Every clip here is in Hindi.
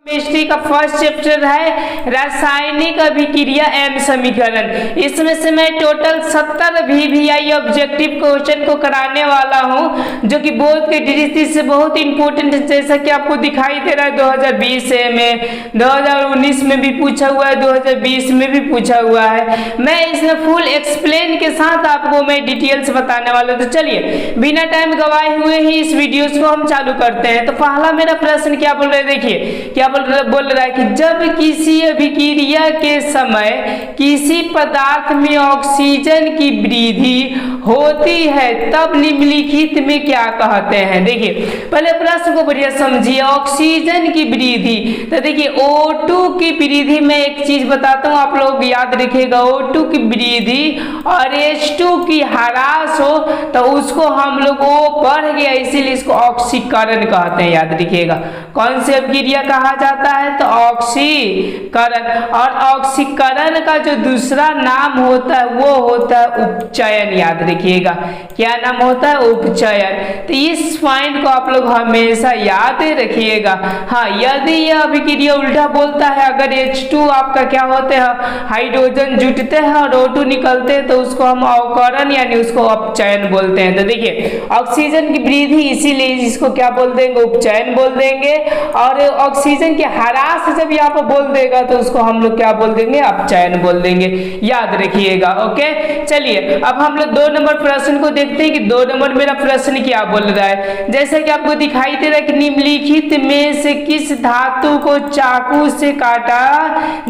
केमिस्ट्री का फर्स्ट चैप्टर है रासायनिक अभिक्रिया एवं समीकरण। इसमें से मैं टोटल 70 VVI ऑब्जेक्टिव क्वेश्चन को कराने वाला हूं, जो कि बोर्ड के दृष्टि से बहुत इंपॉर्टेंट है। जैसा कि आपको दिखाई दे रहा है 2020 में, 2019 में भी पूछा हुआ है, 2020 में भी पूछा हुआ है। मैं इसमें फुल एक्सप्लेन के साथ आपको मैं डिटेल्स बताने वाला हूं। तो चलिए बिना टाइम गवाए हुए ही इस वीडियो को हम चालू करते हैं। तो पहला मेरा प्रश्न क्या बोल रहे हैं, देखिए क्या बोल रहा है कि जब किसी अभिक्रिया के समय किसी पदार्थ में ऑक्सीजन की वृद्धि होती है तब निम्नलिखित में क्या कहते हैं। देखिए पहले प्रश्न को बढ़िया समझिए। ऑक्सीजन की वृद्धि, तो देखिए O2 की वृद्धि में एक चीज बताता हूं, आप लोग याद रखिएगा। O2 की वृद्धि और H2 की ह्रास हो तो उसको हम लोग O बढ़ गया, इसीलिए इसको ऑक्सीकरण कहते हैं। याद रखिएगा कौन सी अभिक्रिया कहा जाता है, तो ऑक्सीकरण। और ऑक्सीकरण का जो दूसरा नाम होता है वो होता है उपचयन। याद रखिएगा क्या नाम होता है, उपचयन। तो इस पॉइंट को आप लोग हमेशा याद रखिएगा। हाँ, यदि यह अभिक्रिया उल्टा बोलता है, अगर H2 आपका क्या होते हैं, हाइड्रोजन जुटते हैं और O2 निकलते हैं, तो उसको हम अवकरण यानी उसको अपचयन बोलते हैं। तो देखिए ऑक्सीजन की वृद्धि, इसीलिए इसको क्या बोल देंगे, उपचयन बोल देंगे। और ऑक्सीजन के ह्रास जब यहाँ पर बोल देगा तो उसको हम लोग क्या बोल देंगे, अपचयन बोल देंगे। याद रखिएगा। ओके चलिए अब हम लोग 2 नंबर प्रश्न को देखते हैं कि 2 नंबर मेरा प्रश्न क्या बोल रहा है। जैसे कि आपको दिखाई दे रहा है कि निम्नलिखित में से किस धातु को चाकू से काटा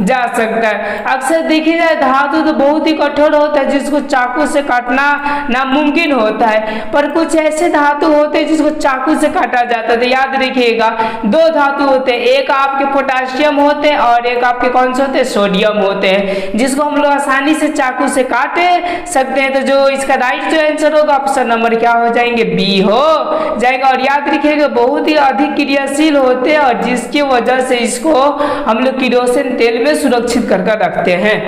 जा सकता है। अक्सर देखिए जाए धातु तो बहुत ही कठोर होता है जिसको चाकू से काटना नामुमकिन होता है, पर कुछ ऐसे धातु होते हैं जिसको चाकू से काटा जाता है। तो याद रखिएगा 2 धातु होते हैं, एक आपके पोटासियम होते हैं और एक आपके कौन से होते हैं, सोडियम होते हैं, जिसको हम लोग आसानी से चाकू से काटे सकते हैं। तो जो इसका राइट जो आंसर होगा ऑप्शन नंबर क्या हो जाएंगे, बी हो जाएगा। और याद रखिएगा बहुत ही अधिक क्रियाशील होते हैं और जिसकी वजह से इसको हम लोग केरोसिन तेल में सुरक्षित कर रखते हैं।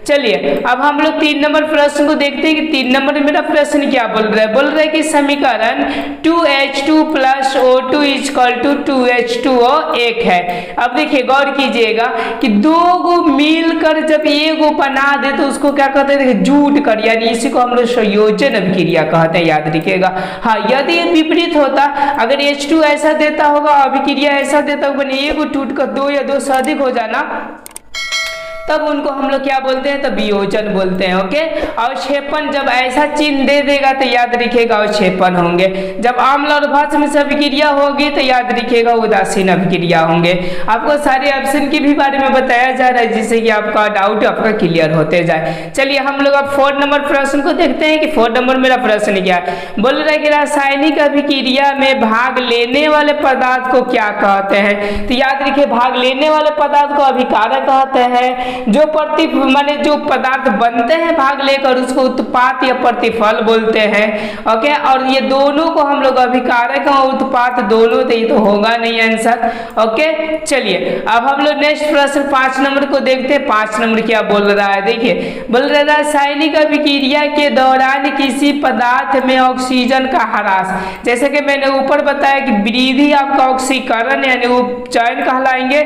चलिए अब हम लोग 3 नंबर प्रश्न को देखते हैं कि 3 नंबर मेरा प्रश्न क्या बोल रहा है। बोल रहा है कि समीकरण 2H2 + O2 = 2H2O एक है। अब देखिए गौर कीजिएगा कि 2 को मिलकर जब एक बना दे तो उसको क्या कहते हैं, जुट कर, यानी इसी को हम लोग संयोजन अभिक्रिया कहते हैं। याद रखिएगा। हाँ, यदि विपरीत होता, अगर H2 ऐसा देता होगा, अभिक्रिया ऐसा देता होगा, एक टूट कर 2 या 2 से अधिक हो जाना, तब उनको हम लोग क्या बोलते हैं, तो वियोजन बोलते हैं। ओके। अवक्षेपण जब ऐसा चिन्ह दे देगा तो याद रखिएगा अवक्षेपण होंगे। जब आम्ल और भस्म से अभिक्रिया होगी तो याद रखिएगा उदासीन अभिक्रिया होंगे। आपको सारे ऑप्शन के भी बारे में बताया जा रहा है जिससे कि आपका डाउट आपका क्लियर होते जाए। चलिए हम लोग अब 4 नंबर प्रश्न को देखते हैं कि 4 नंबर मेरा प्रश्न क्या है। बोल रहा है कि रासायनिक अभिक्रिया में भाग लेने वाले पदार्थ को क्या कहते हैं। तो याद रखिए भाग लेने वाले पदार्थ को अभिकारक कहते हैं। जो माने जो पदार्थ बनते हैं भाग लेकर उसको उत्पाद या प्रतिफल बोलते हैं। ओके। और ये दोनों को हम लोग अभिकारक और उत्पाद दोनों, तो ये तो होगा नहीं आंसर। ओके चलिए अब हम लोग नेक्स्ट प्रश्न 5 नंबर को देखते हैं। 5 नंबर क्या बोल रहा है, देखिए बोल रहा है रासायनिक अभिक्रिया के दौरान किसी पदार्थ में ऑक्सीजन का ह्रास, जैसे कि मैंने ऊपर बताया कि वृद्धि आपका ऑक्सीकरण यानी उपचयन कहलाएंगे,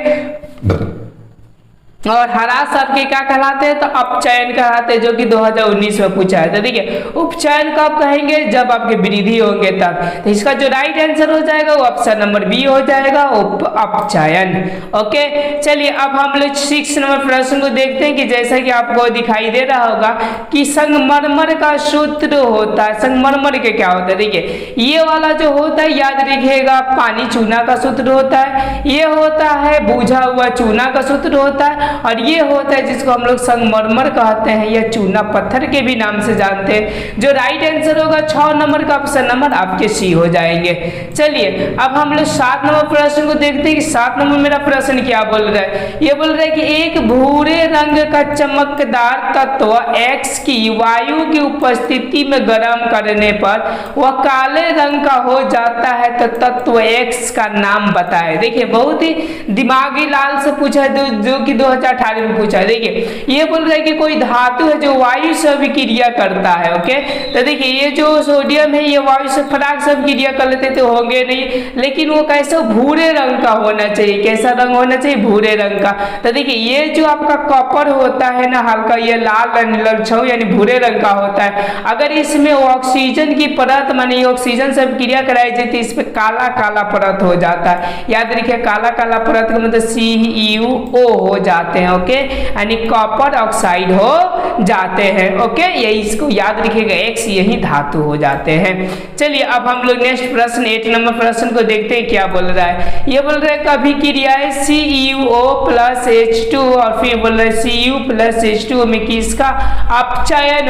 और ह्रास आपके क्या कहलाते हैं, तो अपचयन कहलाते हैं, जो कि 2019 में पूछा है। तो देखिए उपचयन कब कहेंगे, जब आपके वृद्धि होंगे तब। तो इसका जो राइट आंसर हो जाएगा वो ऑप्शन नंबर बी हो जाएगा, अपचयन। ओके चलिए अब हम लोग 6 नंबर प्रश्न को देखते हैं कि जैसा कि आपको दिखाई दे रहा होगा कि संगमरमर का सूत्र होता है। संगमरमर के क्या होता है, देखिए ये वाला जो होता है याद रखिएगा पानी चूना का सूत्र होता है, ये होता है बूझा हुआ चूना का सूत्र होता है, और ये होता है जिसको हम लोग संगमरमर कहते हैं या चूना पत्थर के भी नाम से जानते हैं। जो राइट आंसर होगा 6 नंबर का ऑप्शन नंबर आपके सी हो जाएंगे। चलिए अब हम लोग 7 नंबर प्रश्न को देखते हैं कि 7 नंबर मेरा प्रश्न क्या बोल रहा है। ये बोल रहा है कि एक भूरे रंग का चमकदार तत्व X की वायु की उपस्थिति में गर्म करने पर वह काले रंग का हो जाता है, तो तत्व X का नाम बताए। देखिए बहुत ही दिमागी लाल से पूछा है जो कि 2018 में पूछा है। देखिए ये बोल रहा है कि कोई धातु है जो वायु से अभिक्रिया करता है। ओके, तो देखिए ये जो सोडियम है ये वायु से फटाक से अभिक्रिया कर लेते तो होंगे नहीं, लेकिन वो कैसा भूरे रंग का होना चाहिए। कैसा रंग होना चाहिए? भूरे रंग का। तो देखिए ये जो आपका कॉपर होता है ना हल्का, ये लाल नीलछाऊ यानी भूरे रंग का होता है। अगर इसमें ऑक्सीजन की परत माने ऑक्सीजन से अभिक्रिया कराई जाती है, इस पे काला काला परत हो जाता है। याद रखिए काला काला परत का मतलब CuO हो जाते हैं। ओके, यानी कॉपर ऑक्साइड हो जाते हैं। ओके, ये इसको याद रखिएगा, X यही धातु हो जाते हैं। चलिए अब हम लोग नेक्स्ट प्रश्न 8 नंबर प्रश्न को देखते हैं क्या बोल रहा है। ये बोल रहा है कभी क्रियाएं CuO प्लस H2 और फिर बोल रहा है Cu प्लस H2 में किसका अपचयन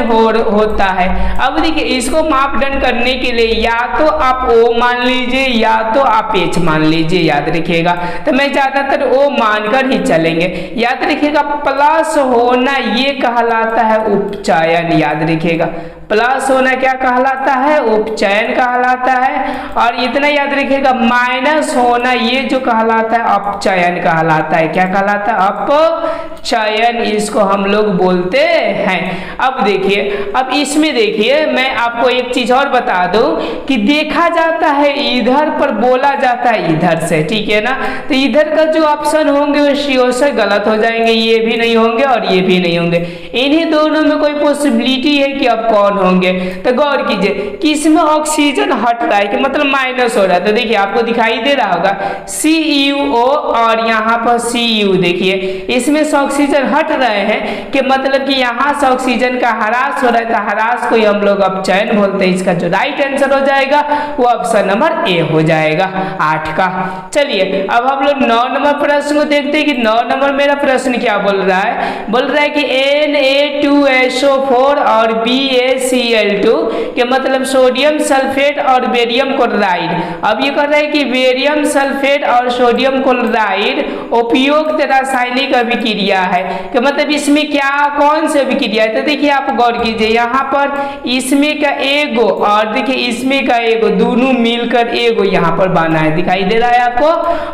होता है। अब देखिए इसको मापदंड करने के लिए या तो आप O मान लीजिए या तो आप H मान लीजिए। याद रखिएगा, तो मैं ज्यादातर O मानकर ही चलेंगे। याद रखिएगा प्लस होना ये कहलाता है उपचयन। याद रखिएगा प्लस होना क्या कहलाता है? उपचयन कहलाता है। और इतना याद रखिएगा माइनस होना ये जो कहलाता है अपचयन कहलाता है। क्या कहलाता है? अपचयन, इसको हम लोग बोलते हैं। अब देखिए, अब इसमें देखिए मैं आपको एक चीज और बता दूं कि देखा जाता है इधर पर बोला जाता है इधर से, ठीक है ना। तो इधर का जो ऑप्शन होंगे वो CO से गलत हो जाएंगे, ये भी नहीं होंगे और ये भी नहीं होंगे। इन्हीं दोनों में कोई पॉसिबिलिटी है कि अब कौन होंगे। तो गौर कीजिए कि इसमें ऑक्सीजन हट रहा है कि मतलब माइनस हो रहा है। तो देखिए आपको दिखाई दे रहा होगा CuO और यहाँ पर Cu। देखिए इसमें से ऑक्सीजन हट रहे हैं कि मतलब कि यहाँ से ऑक्सीजन का ह्रास हो रहा है। तो ह्रास को हम लोग अपचयन बोलते हैं। इसका जो राइट आंसर हो जाएगा वो ऑप्शन नंबर A हो जाएगा 8 का। चलिए अब हम लोग 9 नंबर प्रश्न को देखते हैं कि 9 नंबर मेरा प्रश्न क्या बोल रहा है। बोल रहा है कि Na2SO4 और BaCl2 के मतलब सोडियम सल्फेट और बेरियम क्लोराइड। अब ये कर रहा है कि बेरियम सल्फेट और सोडियम क्लोराइड उपयुक्त रासायनिक अभिक्रिया है कि मतलब इसमें क्या कौन सी अभिक्रिया है। तो देखिए आप गौर कीजिए यहाँ पर इसमें का एगो और देखिए इसमें का एगो दोनों मिलकर एगो यहाँ पर बना है, दिखाई दे रहा है आपको।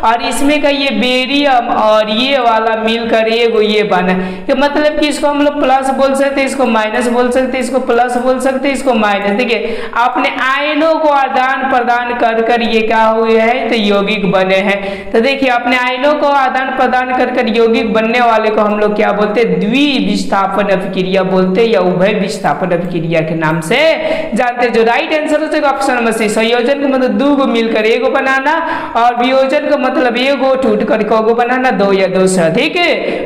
और इसमें का ये बेरियम और ये वाला मिलकर एगो ये बना है कि मतलब कि इसको हम लोग प्लस बोल सकते हैं, इसको माइनस बोल सकते हैं, इसको प्लस बोल सकते हैं, इसको माइनस। देखिए आपने आयनों को आदान प्रदान कर कर ये क्या हुए हैं तो यौगिक बने हैं। तो देखिए अपने आयनों को आदान प्रदान कर कर यौगिक बनने वाले को हम लोग क्या बोलते हैं? द्विविस्थापन अभिक्रिया बोलते हैं या उभय विस्थापन अभिक्रिया के नाम से जानते हैं। जो राइट आंसर हो जाएगा ऑप्शन नंबर C। संयोजन का मतलब दो को मिलकर एगो बनाना और वियोजन का मतलब एगो टूट कर को बनाना, दो या दो से अधिक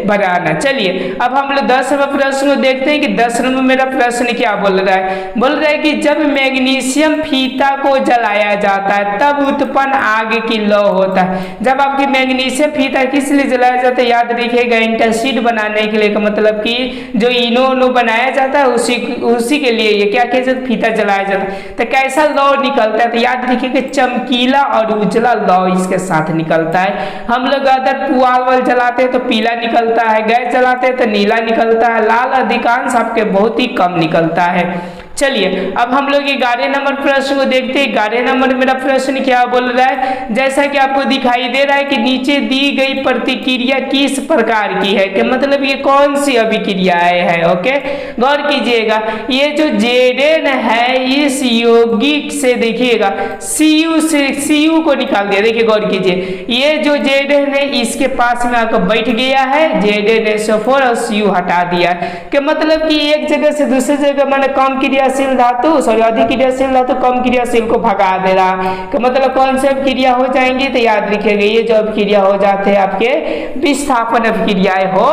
बनाना। चलिए अब हम लोग 10 नंबर प्रश्न को देखते हैं कि 10 नंबर मेरा प्रश्न क्या बोल रहा है। बोल रहा है कि जब मैग्नीशियम फीता को जलाया जाता है तब उत्पन्न आग की लौ होता है। जब आपकी मैग्नीशियम फीता किस लिए जलाया जाता है? याद रखिएगा एंटासिड बनाने के लिए, मतलब कि जो इनो बनाया जाता है उसी के लिए ये क्या कहते हैं फीता जलाया जाता है। तो कैसा लौ निकलता है? तो याद रखिएगा चमकीला और उजला लौ इसके साथ निकलता है। हम लोग अगर पुआल जलाते हैं तो पीला निकलता है, गैस जलाते हैं तो नीला निकलता है, लाल अधिकांश आपके बहुत ही कम निकलता है। चलिए अब हम लोग 11 नंबर प्रश्न को देखते हैं। 11 नंबर मेरा प्रश्न क्या बोल रहा है। जैसा कि आपको दिखाई दे रहा है कि नीचे दी गई प्रतिक्रिया किस प्रकार की है कि मतलब ये कौन सी अभिक्रियाएं है। ओके गौर कीजिएगा, ये जो Zn है इस यौगिक से देखिएगा Cu को निकाल दिया। देखिए गौर कीजिए ये जो Zn है इसके पास में आकर बैठ गया है, ZnSO4 और Cu हटा दिया कि मतलब कि एक जगह से दूसरी जगह मैंने कम क्रियाशील धातु अधिक क्रियाशील धातु कम क्रियाशील को भगा दे रहा कि मतलब कौन से अभिक्रिया हो जाएंगी। तो याद रखिएगा ये जो अभिक्रिया हो जाते हैं आपके विस्थापन अभिक्रियाएं हो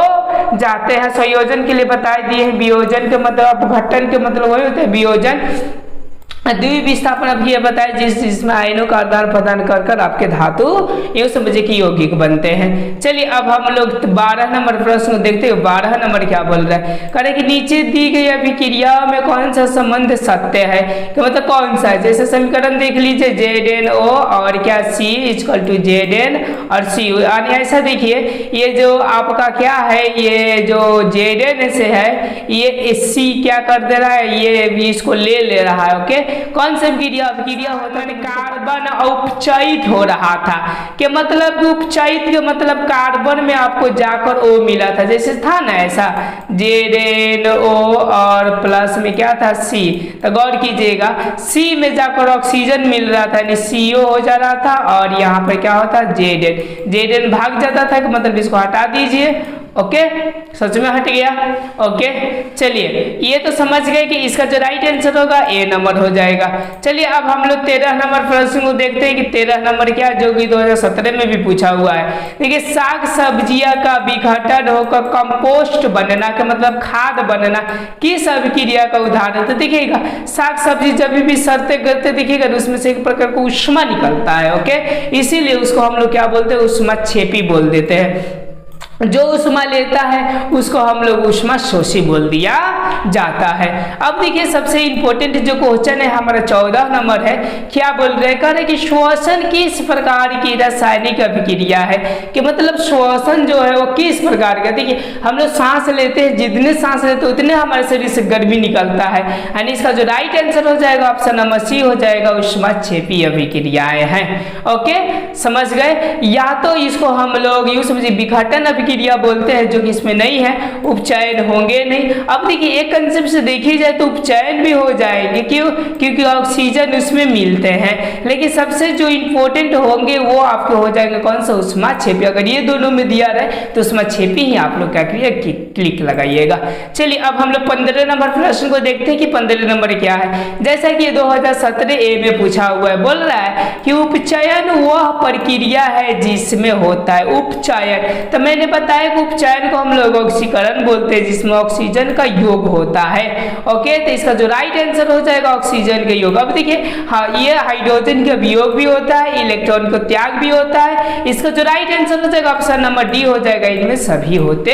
जाते हैं। संयोजन के लिए बता दिए हैं, वियोजन के मतलब अपघटन के मतलब वही होते हैं वियोजन। द्विविस्थापन अब ये बताया जिसमें आयनों का आदान प्रदान कर कर आपके धातु ये समझे कि यौगिक बनते हैं। चलिए अब हम लोग 12 नंबर प्रश्न देखते हैं। 12 नंबर क्या बोल रहा है, कह रहे कि नीचे दी गई अभिक्रिया में कौन सा संबंध सत्य है कि मतलब कौन सा है। जैसे समीकरण देख लीजिए ZnO और क्या C = Zn और Cu। यानी ऐसा देखिए ये जो आपका क्या है ये जो Zn से है ये C क्या कर दे रहा है, ये इसको ले रहा है। ओके कौन सा अभिक्रिया अभिक्रिया होता है कार्बन उपचयित हो रहा था, कि मतलब उपचयित के मतलब कार्बन में आपको जाकर O मिला था, जैसे था ना ऐसा ZnO और प्लस में क्या था C, तो गौर कीजिएगा C में जाकर ऑक्सीजन मिल रहा था यानी CO हो जा रहा था और यहाँ पर क्या होता Zn भाग जाता था, मतलब इसको हटा दीजिए। ओके सच में हट गया। ओके चलिए ये तो समझ गए कि इसका जो राइट आंसर होगा A नंबर हो जाएगा। चलिए अब हम लोग 13 नंबर प्रश्न को देखते हैं कि 13 नंबर क्या जो कि 2017 में भी पूछा हुआ है। देखिए साग सब्जियां का विघटन होकर कंपोस्ट बनना का मतलब खाद बनना किस अभिक्रिया का उदाहरण। तो देखिएगा साग सब्जी जब भी सड़ते गलते देखिएगा उसमें से एक प्रकार का उष्मा निकलता है। ओके इसीलिए उसको हम लोग क्या बोलते हैं उष्माक्षेपी बोल देते हैं। जो उष्मा लेता है उसको हम लोग उष्मा शोषी बोल दिया जाता है। अब देखिए सबसे इंपॉर्टेंट जो क्वेश्चन है हमारा 14 नंबर है, क्या बोल रहे कह रहे कि श्वसन किस प्रकार की रासायनिक अभिक्रिया है, कि मतलब श्वसन जो है वो किस प्रकार का। देखिए हम लोग सांस लेते हैं, जितने सांस लेते हैं उतने हमारे शरीर से गर्मी निकलता है, यानी इसका जो राइट आंसर हो जाएगा ऑप्शन नंबर सी हो जाएगा उष्माक्षेपी अभिक्रियाएं हैं। ओके समझ गए। या तो इसको हम लोग यूं समझिए विघटन अभिक्रिया बोलते हैं जो कि इसमें नहीं है, उपचयन होंगे नहीं। अब देखिए एक कंसेप्ट से देखी जाए तो उपचयन भी हो जाएंगे, क्यों क्योंकि ऑक्सीजन उसमें मिलते हैं, लेकिन सबसे जो इंपॉर्टेंट होंगे वो आपके हो जाएंगे कौन सा उष्माक्षेपी। अगर ये दोनों में दिया रहे तो उष्माक्षेपी ही आप लोग क्या करिए क्लिक लगाइएगा। चलिए अब हम लोग 15 नंबर प्रश्न को देखते हैं कि 15 नंबर क्या है। जैसा कि 2017 ए में पूछा हुआ है, बोल रहा है कि उपचयन वह प्रक्रिया है जिसमें होता है उपचयन। तो मैंने बताया कि उपचयन को हम लोग ऑक्सीकरण बोलते हैं जिसमें ऑक्सीजन का योग होता है। ओके तो इसका जो राइट आंसर हो जाएगा ऑक्सीजन का योग। अब देखिए हाँ ये हाइड्रोजन का वियोग भी होता है, इलेक्ट्रॉन को त्याग भी होता है। इसका जो राइट आंसर हो जाएगा ऑप्शन नंबर डी हो जाएगा, इनमें सभी होते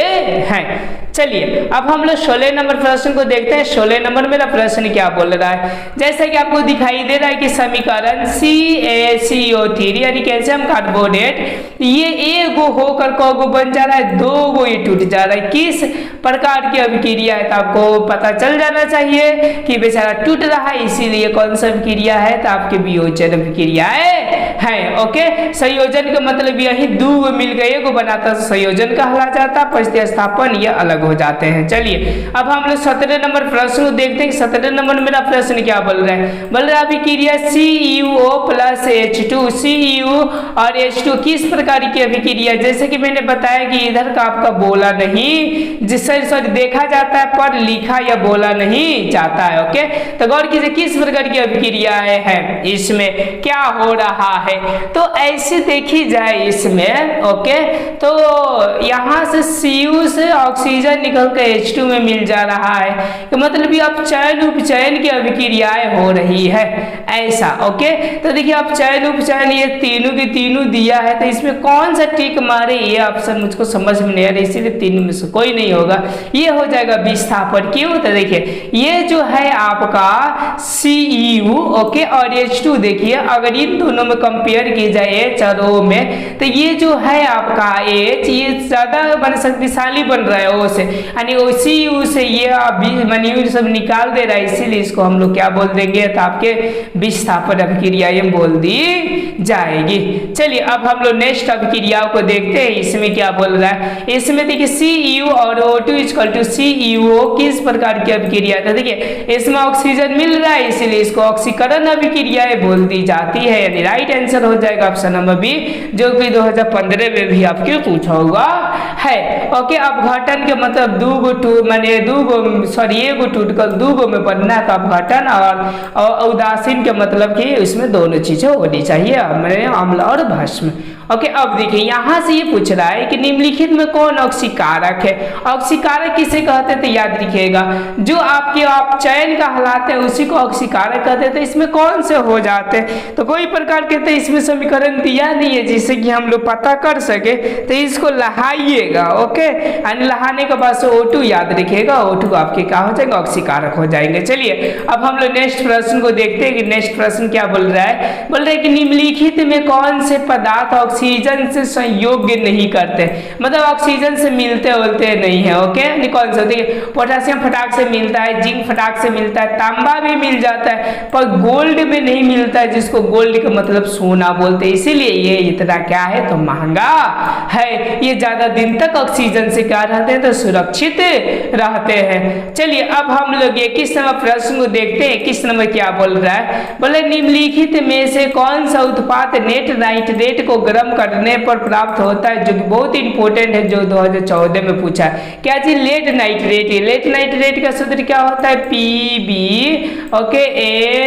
हैं। चलिए अब हम लोग 16 नंबर प्रश्न को देखते हैं। 16 नंबर मेरा प्रश्न क्या बोल रहा है, जैसा कि आपको दिखाई दे रहा है कि समीकरण CaCO3 यानी कैल्शियम कार्बोनेट ये एगो होकर कगो बन जा रहा है, दो गो ये टूट जा रहा है। किस प्रकार की अभिक्रिया है तो आपको पता चल जाना चाहिए कि बेचारा टूट रहा है, इसीलिए कौन सा अभिक्रिया है तो आपके वियोजन अभिक्रियाएं हैं। ओके संयोजन का मतलब यही दो मिल गए एगो बनाता तो संयोजन कहला जाता, प्रतिस्थापन ये अलग हो जाते हैं। चलिए अब हम लोग 17 नंबर प्रश्न को देखते हैं। 17 नंबर मेरा प्रश्न क्या बोल रहा है, बोल रहा है अभिक्रिया CuO प्लस H2 Cu और H2 किस प्रकार की अभिक्रिया। जैसे कि मैंने बताया कि इधर का आपका बोला नहीं, जिससे सॉरी देखा जाता है पर लिखा या बोला नहीं जाता है। ओके तो गौर कीजिए किस प्रकार की अभिक्रिया है इसमें क्या हो रहा है। तो ऐसे देखी जाए इसमें ओके तो यहाँ से Cu से ऑक्सीजन निकल कर H2 में मिल जा रहा है, तो मतलब ये अपचयन उपचयन की अभिक्रियाएं हो रही है ऐसा। ओके तो देखिए अपचयन उपचयन ये तीनों की तीनों दिया है, तो इसमें कौन सा टिक मारे ये ऑप्शन मुझको समझ में नहीं आ रहा, इसीलिए तीनों में से कोई नहीं होगा, ये हो जाएगा विस्थापन। क्यों तो देखिए ये जो है आपका Cu ओके और H2 देखिए अगर इन दोनों में कंपेयर की जाए H और O में तो ये जो है आपका H ये ज्यादा शक्तिशाली बन रहा है O से, यानी Cu से ये मनीय सब निकाल दे रहा है, इसीलिए इसको हम लोग क्या बोल देंगे तो आपके विस्थापन अभिक्रियाएं बोल दी जाएगी। चलिए अब हम लोग नेक्स्ट अभिक्रियाओं को देखते हैं। इसमें क्या बोल रहा है, इसमें देखिए Cu और O2 इक्वल टू CuO किस प्रकार की अभिक्रिया है। देखिए इसमें ऑक्सीजन मिल रहा है इसीलिए इसको ऑक्सीकरण अभिक्रियाएं बोल दी जाती है, यानी राइट आंसर हो जाएगा ऑप्शन नंबर बी जो कि 2015 में भी आपके पूछा हुआ है। ओके अपघटन के मतलब एगो टूट कर दूगो में बनना है तो अपघटन, और उदासीन के मतलब कि इसमें दोनों चीजें होनी चाहिए, अम्ल और भस्म। ओके अब देखिए यहाँ से ये पूछ रहा है कि निम्नलिखित में कौन ऑक्सीकारक है। ऑक्सीकारक किसे कहते हैं तो याद रखिएगा जो आपके अपचयन का हालात है उसी को ऑक्सीकारक कहते हैं। तो इसमें कौन से हो जाते हैं तो कोई प्रकार के तो इसमें समीकरण दिया नहीं है जिससे कि हम लोग पता कर सके, तो इसको लहाइएगा। ओके यानी लहाने के बाद O2 याद रखिएगा, O2 आपके क्या हो जाएंगे ऑक्सीकारक हो जाएंगे। चलिए अब हम लोग नेक्स्ट प्रश्न को देखते हैं कि नेक्स्ट प्रश्न क्या बोल रहा है, बोल रहा है कि निम्नलिखित में कौन से पदार्थ ऑक्सीजन से संयोग नहीं करते, मतलब ऑक्सीजन से मिलते उलते नहीं है। ओके, कौन सा, देखिए पोटेशियम फटाक से मिलता है, जिंक फटाक से मिलता है, तांबा भी मिल जाता है, पर गोल्ड में नहीं मिलता है, जिसको गोल्ड का मतलब सोना बोलते हैं। इसीलिए ये इतना क्या है तो महंगा है। ये ज्यादा दिन तक ऑक्सीजन से क्या रहते हैं तो सुरक्षित रहते हैं। चलिए अब हम लोग 21 नंबर प्रश्न को देखते हैं। 21 नंबर क्या बोल रहा है, बोले निम्नलिखित में से कौन सा उत्पाद नेट नाइट्रेट को गर्म करने पर प्राप्त होता है, जो कि बहुत इंपॉर्टेंट है, जो 2014 में पूछा है। क्या चीज, लेड नाइट्रेट। लेड नाइट्रेट का सूत्र क्या होता है, PB ओके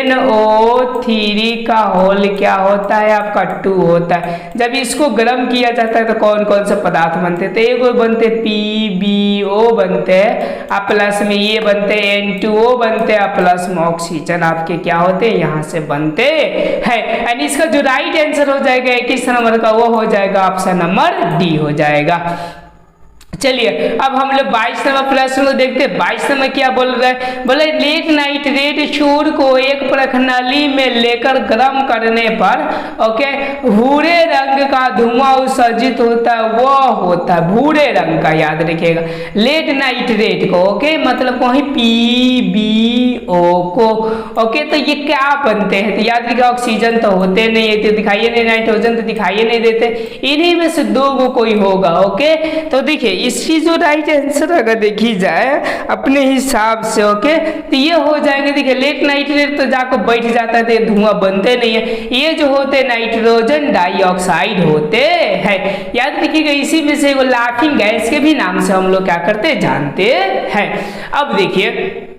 NO3 का होल क्या होता है आपका 2 होता है। जब इसको गर्म किया जाता है तो कौन कौन से पदार्थ बनते हैं, तो एक बनते PbO बनते हैं, आप प्लस में ये बनते N2O बनते हैं, प्लस में ऑक्सीजन आपके क्या होते हैं यहाँ से बनते हैं। एंड इसका जो राइट आंसर हो जाएगा 21 नंबर का, वो हो जाएगा ऑप्शन नंबर डी हो जाएगा। चलिए अब हम लोग 22 नंबर प्रश्न को देखते हैं। 22 नंबर क्या बोल रहा है, बोले लेड नाइट्रेट चूर को एक प्रखनली में लेकर गर्म करने पर ओके भूरे रंग का धुआं उत्सर्जित होता है, वो होता है भूरे रंग का, याद रखिएगा लेड नाइट्रेट को। ओके, मतलब वही PbO को। ओके, तो ये क्या बनते हैं, तो याद रखिएगा ऑक्सीजन तो होते नहीं है, तो दिखाइए नहीं, नाइट्रोजन तो दिखाइए नहीं देते, इन्हीं में से दो को कोई होगा। ओके, तो देखिए इसकी जो राइट आंसर अगर देखी जाए अपने हिसाब से ओके तो ये हो जाएंगे। देखिए लेड नाइट्रेट तो जाकर बैठ जाता है तो धुआं बनते नहीं है, ये जो होते नाइट्रोजन डाइऑक्साइड होते हैं। याद रखिएगा इसी में से वो लाफिंग गैस के भी नाम से हम लोग क्या करते जानते हैं। अब देखिए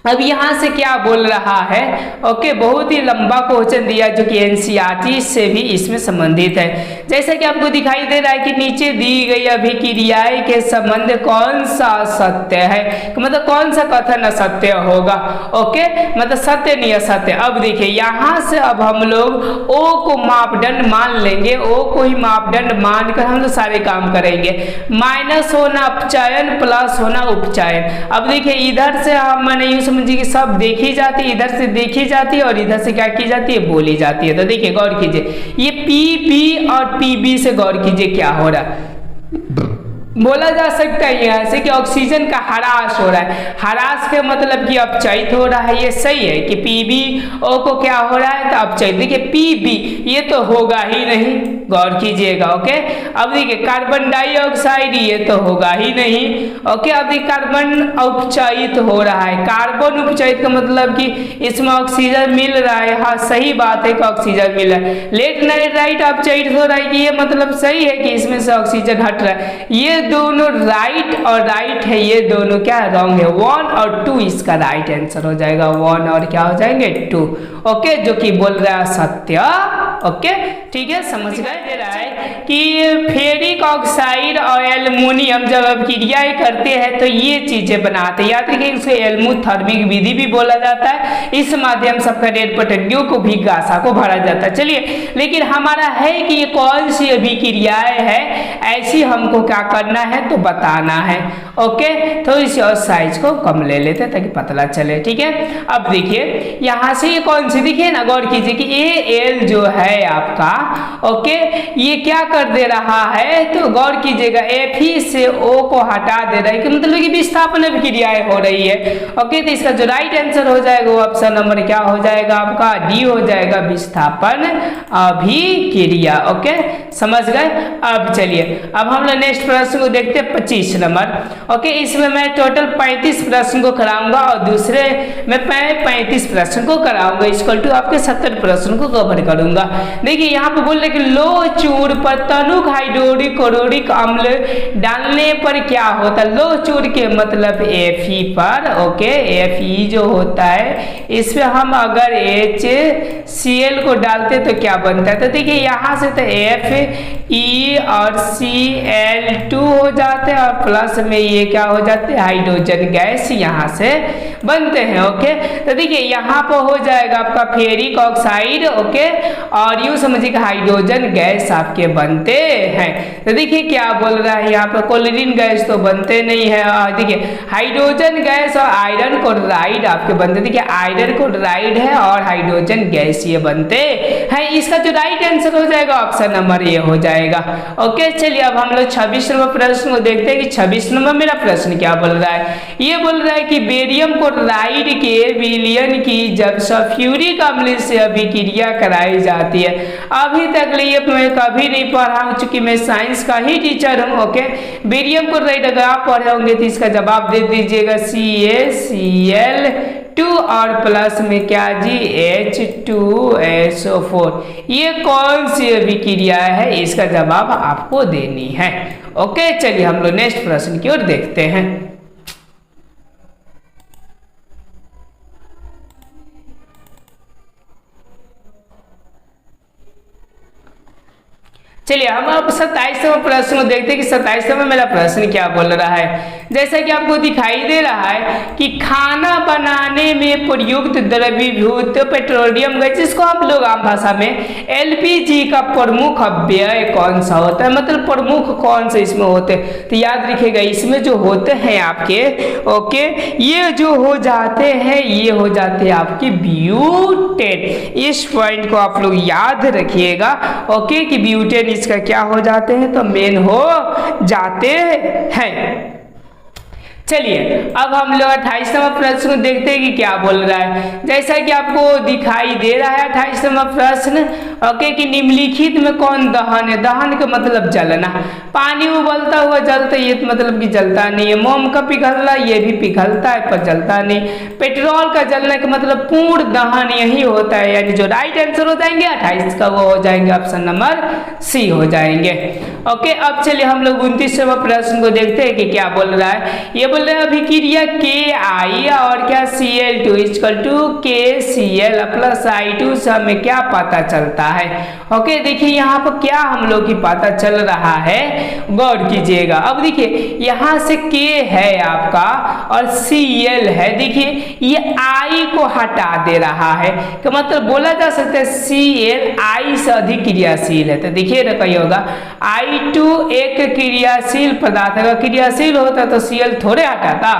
अब यहाँ से क्या बोल रहा है, ओके बहुत ही लंबा क्वेश्चन दिया जो कि एनसीईआरटी से भी इसमें संबंधित है। जैसा कि आपको दिखाई दे रहा है कि नीचे दी गई अभिक्रियाएं के संबंध कौन सा सत्य है, मतलब कौन सा कथन असत्य होगा। ओके, मतलब सत्य नहीं असत्य। अब देखिए यहाँ से अब हम लोग ओ को मापदंड मान लेंगे, ओ को ही मापदंड मानकर हम लोग सारे काम करेंगे। माइनस होना अपचयन, प्लस होना उपचयन। अब देखिए इधर से हम मैंने समझिए कि सब देखी जाती है, इधर से देखी जाती है और इधर से क्या की जाती है बोली जाती है। तो देखिए गौर कीजिए ये PB और PB से गौर कीजिए क्या हो रहा है, बोला जा सकता है यहाँ से कि ऑक्सीजन का ह्रास हो रहा है। ह्रास के मतलब कि अपचयित हो रहा है, ये सही है कि PbO को क्या हो रहा है तो अपचयित। देखिए PB ये तो होगा ही नहीं, गौर कीजिएगा। ओके, अब देखिए कार्बन डाइऑक्साइड ये तो होगा ही नहीं। ओके, अब देखिए कार्बन उपचयित हो रहा है, कार्बन उपचयित का मतलब कि इसमें ऑक्सीजन मिल रहा है। हाँ सही बात है कि ऑक्सीजन मिल रहा है। लेड नाइट्रेट अपचयित हो रहा है कि ये मतलब सही है कि इसमें से ऑक्सीजन हट रहा है। ये दोनों राइट और राइट है, ये दोनों क्या रॉन्ग है। 1 और 2 इसका राइट आंसर हो जाएगा, 1 और क्या हो जाएंगे 2। ओके, जो कि बोल रहा है सत्य। ओके ठीक है, समझ गए। दे रहा है कि फेरिक ऑक्साइड और एल्युमिनियम जब अभिक्रियाएं करते हैं तो ये चीजें बनाते हैं। याद रखिए इसे एल्मोथर्मिक विधि भी बोला जाता है। इस माध्यम से आपका रेड पटरियों को भी गासा को भरा जाता है। चलिए, लेकिन हमारा है कि ये कौन सी अभिक्रियाएं है, ऐसी हमको क्या करना है तो बताना है। ओके, तो इस साइज को कम ले लेते हैं ताकि पतला चले। ठीक है, अब देखिए यहाँ से ये कौन सी, देखिए ना गौर कीजिए कि Al जो है आपका ओके ये क्या कर दे रहा है तो गौर कीजिएगा Fe से O को हटा दे रहा है कि मतलब कि विस्थापन अभिक्रियाएं हो रही है। ओके, तो इसका जो राइट आंसर हो जाएगा वो ऑप्शन नंबर क्या हो जाएगा आपका डी हो जाएगा, विस्थापन अभिक्रिया। ओके, समझ गए। अब चलिए अब हम लोग नेक्स्ट प्रश्न को देखते हैं 25 नंबर। ओके, इसमें मैं टोटल 35 प्रश्न को कराऊंगा और दूसरे में मैं 35 प्रश्न को कराऊंगा, इक्वल टू आपके 70 प्रश्न को कवर करूंगा। देखिए यहाँ पे बोल रहे कि लो चूर पर तनुक हाइड्रोक्लोरिक अम्ल डालने पर क्या होता है। लो चूर के मतलब Fe पर। ओके, Fe जो होता है इसमें हम अगर HCl को डालते तो क्या बनता है, तो देखिए यहाँ से तो Fe और Cl2 हो जाते हैं और प्लस में ये क्या हो जाते हैं हाइड्रोजन गैस यहाँ से बनते हैं। ओके, तो देखिए यहाँ पर हो जाएगा आपका फेरिक ऑक्साइड। ओके, और यूं समझिए कि हाइड्रोजन गैस आपके बनते हैं। तो देखिए क्या बोल रहा है यहाँ पर, क्लोरीन गैस तो बनते नहीं है। देखिए हाइड्रोजन गैस और आयरन क्लोराइड आपके बनते, देखिए आयरन क्लोराइड है और हाइड्रोजन गैस ये बनते हैं। इसका जो राइट आंसर हो जाएगा ऑप्शन नंबर ए हो जाएगा। ओके, चलिए अब हम लोग 26 नंबर प्रश्न को देखते हैं कि 26 नंबर मेरा प्रश्न क्या बोल रहा है। ये बोल रहा है कि बेरियम क्लोराइड के विलयन की जब सल्फ्यूरिक अम्ल से अभिक्रिया कराई जाती है। अभी तक ये मैं कभी नहीं पढ़ा हूं, चूंकि मैं साइंस का ही टीचर हूं। ओके, बेरियम क्लोराइड अगर आप पढ़े होंगे तो इसका जवाब दे दीजिएगा CaCl2 और प्लस में क्या जी H2SO4। ये कौन सी अभिक्रिया है, इसका जवाब आपको देनी है। ओके, चलिए हम लोग नेक्स्ट प्रश्न की ओर देखते हैं। चलिए हम अब 27वां प्रश्न को देखते हैं कि 27वां मेरा प्रश्न क्या बोल रहा है। जैसा कि आपको दिखाई दे रहा है कि खाना बनाने में प्रयुक्त द्रवीभूत पेट्रोलियम गैस, जिसको हम लोग आम भाषा में LPG का प्रमुख अव्यय कौन सा होता है, मतलब प्रमुख कौन से इसमें होते हैं। तो याद रखिएगा इसमें जो होते हैं आपके, ओके, ये जो हो जाते हैं ये हो जाते हैं आपके ब्यूटेन। इस पॉइंट को आप लोग याद रखिएगा। ओके, कि ब्यूटेन इसका क्या हो जाते हैं, तो मेन हो जाते हैं। चलिए अब हम लोग 28वां प्रश्न देखते हैं कि क्या बोल रहा है। जैसा कि आपको दिखाई दे रहा है 28वां प्रश्न, ओके, कि निम्नलिखित में कौन दहन है। दहन का मतलब जलना, पानी उबलता हुआ जलता, ये मतलब कि जलता नहीं है। मोम का पिघलना, ये भी पिघलता है पर जलता नहीं। पेट्रोल का जलने का मतलब पूर्ण दहन यही होता है, यानी जो राइट आंसर हो जाएंगे 28 का वो हो जाएंगे ऑप्शन नंबर सी हो जाएंगे। ओके, अब चलिए हम लोग 29वां प्रश्न को देखते हैं कि क्या बोल रहा है। ये बोल रहे हैं अभिक्रिया Ki और क्या Cl2 = KCl प्लस I2 से हमें क्या पता चलता है। ओके, देखिए यहाँ पर क्या हम लोग की पता चल रहा है, गौर कीजिएगा। अब देखिए यहाँ से K है आपका और Cl है, देखिए ये I को हटा दे रहा है, तो मतलब बोला जा सकता है Cl I से अधिक क्रियाशील है। तो देखिए ना कही होगा I2 एक क्रियाशील पदार्थ, अगर क्रियाशील होता तो Cl थोड़े हटाता।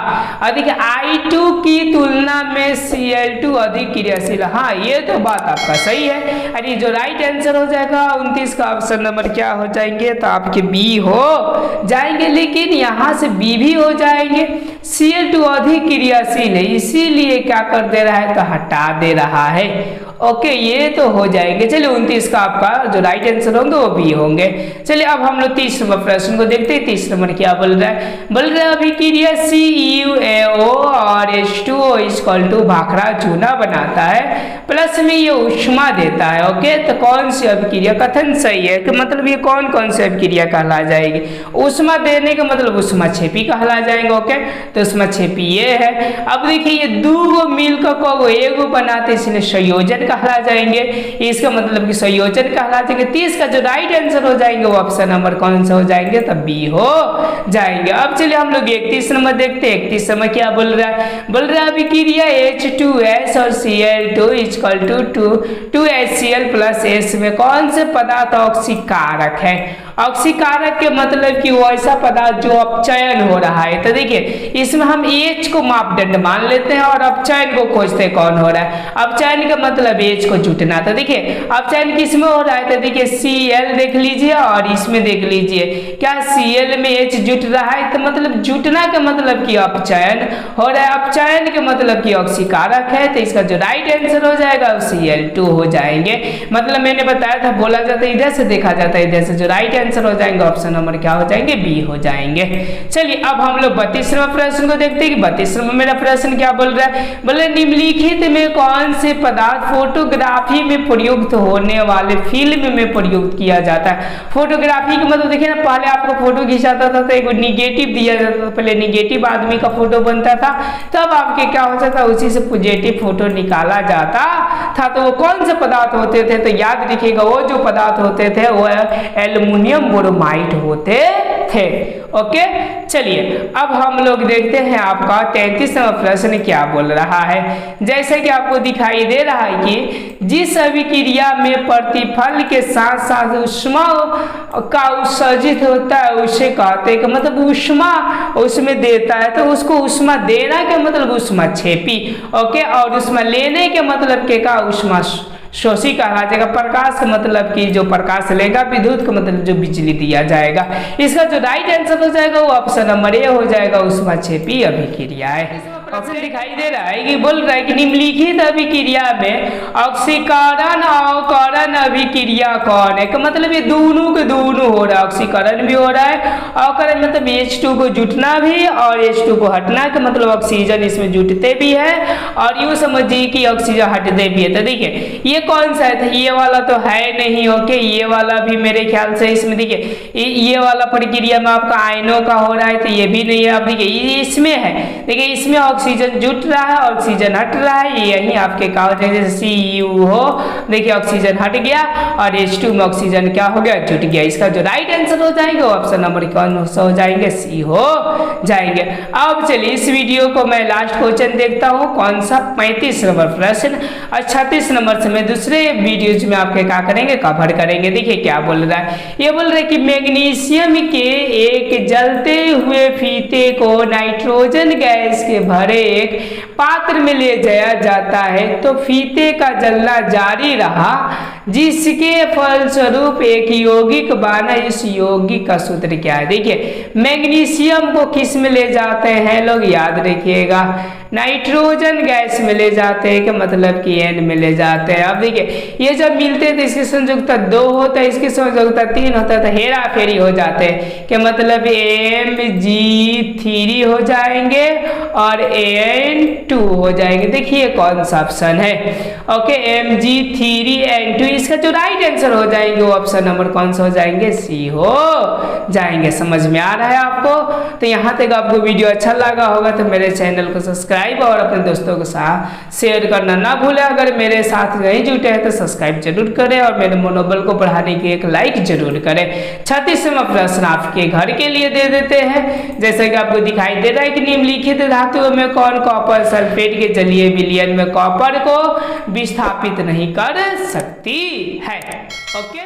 और देखिए I2 की तुलना में Cl2 अधिक क्रियाशील। हाँ, ये तो बात आपका सही है। अरे जो राइट आंसर हो जाएगा 29 का ऑप्शन नंबर क्या हो जाएंगे, तो आपके बी हो जाएंगे। लेकिन यहाँ से बी भी हो जाएंगे, Cl2 अधिक क्रियाशील है इसीलिए क्या कर दे रहा है, तो हटा दे रहा है। ओके, ये तो हो जाएंगे। चलिए 29 का आपका जो राइट आंसर होंगे वो बी होंगे। चलिए अब हम लोग 30 नंबर प्रश्न को देखते हैं। 30 नंबर क्या बोल रहा है, बोल रहा है अभिक्रिया CuAO और H2O = भाखड़ा चूना बनाता है, प्लस में ये ऊष्मा देता है। ओके, तो कौन सी अभिक्रिया, कथन सही है कि मतलब ये कौन कौन सी अभिक्रिया कहला जाएगी। ऊष्मा देने का मतलब ऊष्माक्षेपी कहला जाएंगे। ओके, तो ऊष्माक्षेपी ये है। अब देखिए ये दो मिलकर को एगो बनाते इसलिए संयोजन कहला जाएंगे, इसका मतलब कि संयोजन कहला जाएंगे। 30 का जो राइट आंसर हो जाएंगे वो ऑप्शन नंबर कौन सा हो जाएंगे, तब बी हो जाएंगे। अब चलिए हम लोग 31 नंबर देखते हैं। 31 नंबर क्या बोल रहा है, बोल रहा है अभिक्रिया H2S और Cl2 = 2HCl प्लस S में कौन से पदार्थ ऑक्सीकारक है। ऑक्सीकारक के मतलब कि वो ऐसा पदार्थ जो अपचयन हो रहा है। तो देखिए इसमें हम H को मापदंड मान लेते हैं और अपचयन को खोजते हैं कौन हो रहा है। अपचयन का मतलब H को जुटना। तो देखिए अपचयन किसमें हो रहा है, तो देखिए Cl देख लीजिए और इसमें देख लीजिए क्या Cl में H जुट रहा है, तो मतलब जुटना का मतलब कि अपचयन हो रहा है, अपचयन के मतलब कि ऑक्सीकारक है। तो इसका जो राइट आंसर हो जाएगा Cl2 हो जाएंगे। मतलब मैंने बताया था, बोला जाता है इधर से देखा जाता है, इधर से जो राइट आंसर हो जाएंगे ऑप्शन नंबर क्या हो जाएंगे, बी हो जाएंगे। चलिए अब हम लोग 32वें प्रश्न को देखते हैं कि 32वें मेरा प्रश्न क्या बोल रहा है, बोले निम्नलिखित में कौन से पदार्थ फोटोग्राफी में प्रयुक्त होने वाले फिल्म में प्रयुक्त किया जाता है। फोटोग्राफी का मतलब देखिए ना, पहले आपको फोटो खिंचाता था तो एक निगेटिव दिया जाता था, पहले निगेटिव आदमी का फोटो बनता था, तब आपके क्या हो जाता, उसी से पॉजिटिव फोटो निकाला जाता था। तो वो कौन से पदार्थ होते थे, तो याद रखिएगा वो जो पदार्थ होते थे वो एल्युमिनियम ब्रोमाइड होते थे। ओके, चलिए अब हम लोग देखते हैं आपका 33वां प्रश्न क्या बोल रहा है। जैसे कि आपको दिखाई दे रहा है कि जिस अभिक्रिया में प्रतिफल के साथ साथ ऊष्मा का उत्सर्जित होता है उसे कहते हैं कि मतलब ऊष्मा उसमें देता है तो उसको ऊष्मा देना के मतलब ऊष्मा छेपी। ओके, और ऊष्मा लेने के मतलब के का ऊष्मा शोषी कहा जाएगा। प्रकाश का मतलब कि जो प्रकाश लेगा, विद्युत का मतलब जो बिजली दिया जाएगा। इसका जो राइट आंसर हो जाएगा वो ऑप्शन नंबर ए हो जाएगा, ऊष्माक्षेपी अभिक्रिया है। ऑप्शन दिखाई दे रहा है कि बोल रहा है कि निम्नलिखित अभिक्रिया में ऑक्सीकरण अवकरण अभिक्रिया कौन है। का मतलब ये दोनों के दोनों हो रहा है, ऑक्सीकरण भी हो रहा है, अवकरण मतलब H2 को जुटना भी और H2 को हटना के मतलब ऑक्सीजन इसमें जुटते भी है और यूँ समझिए कि ऑक्सीजन हटते भी है। तो देखिए ये कौन सा है, ये वाला तो है नहीं। ओके, ये वाला भी मेरे ख्याल से इसमें देखिए ये वाला प्रक्रिया में आपका आयनों का हो रहा है तो ये भी नहीं है। आप देखिए ये इसमें है, देखिए इसमें ऑक्सीजन जुट रहा है, ऑक्सीजन हट रहा है, ये यही आपके कहा जैसे CU हो, देखिए ऑक्सीजन हट गया और H2 में ऑक्सीजन क्या हो गया, जुट गया। इसका जो राइट आंसर हो जाएगा ऑप्शन नंबर कौन सा हो जाएंगे, C हो जाएंगे। अब चलिए इस वीडियो को मैं लास्ट क्वेश्चन देखता हूँ, कौन सा 35 नंबर प्रश्न और 36 नंबर से मैं दूसरे वीडियोज में आपके क्या करेंगे, कवर करेंगे। देखिए क्या बोल रहा है, ये बोल रहा है कि मैग्नीशियम के एक जलते हुए फीते को नाइट्रोजन गैस के भरे एक पात्र में ले जाया जाता है तो फीते का जलना जारी रहा जिसके फलस्वरूप एक यौगिक बना। इस यौगिक का सूत्र क्या है। देखिए मैग्नीशियम को किस में ले जाते हैं लोग, याद रखिएगा नाइट्रोजन गैस में ले जाते हैं, कि मतलब कि N में ले जाते हैं। अब देखिए ये जब मिलते हैं तो इसकी संयुक्ता 2 होता है, इसकी संयुक्ता 3 होता है, तो हेरा फेरी हो जाते हैं कि मतलब Mg3 हो जाएंगे और N2 हो जाएंगे। देखिए कौन सा ऑप्शन है। ओके, Mg3N2 इसका जो राइट आंसर हो जाएंगे वो ऑप्शन नंबर कौन सा हो जाएंगे, C हो जाएंगे। समझ में आ रहा है आपको। तो यहाँ तक आपको वीडियो अच्छा लगा होगा तो मेरे चैनल को सब्सक्राइब और अपने दोस्तों के साथ शेयर करना ना भूलें। अगर मेरे साथ नहीं जुटे हैं तो सब्सक्राइब जरूर करें और मेरे मनोबल को बढ़ाने की एक लाइक जरूर करें। 36वां प्रश्न आपके घर के लिए दे देते हैं। जैसे कि आपको दिखाई दे रहा है कि निम्नलिखित धातुओं में कौन कॉपर सल्फेट के जलीय विलयन में कॉपर को विस्थापित नहीं कर सकती है। ओके,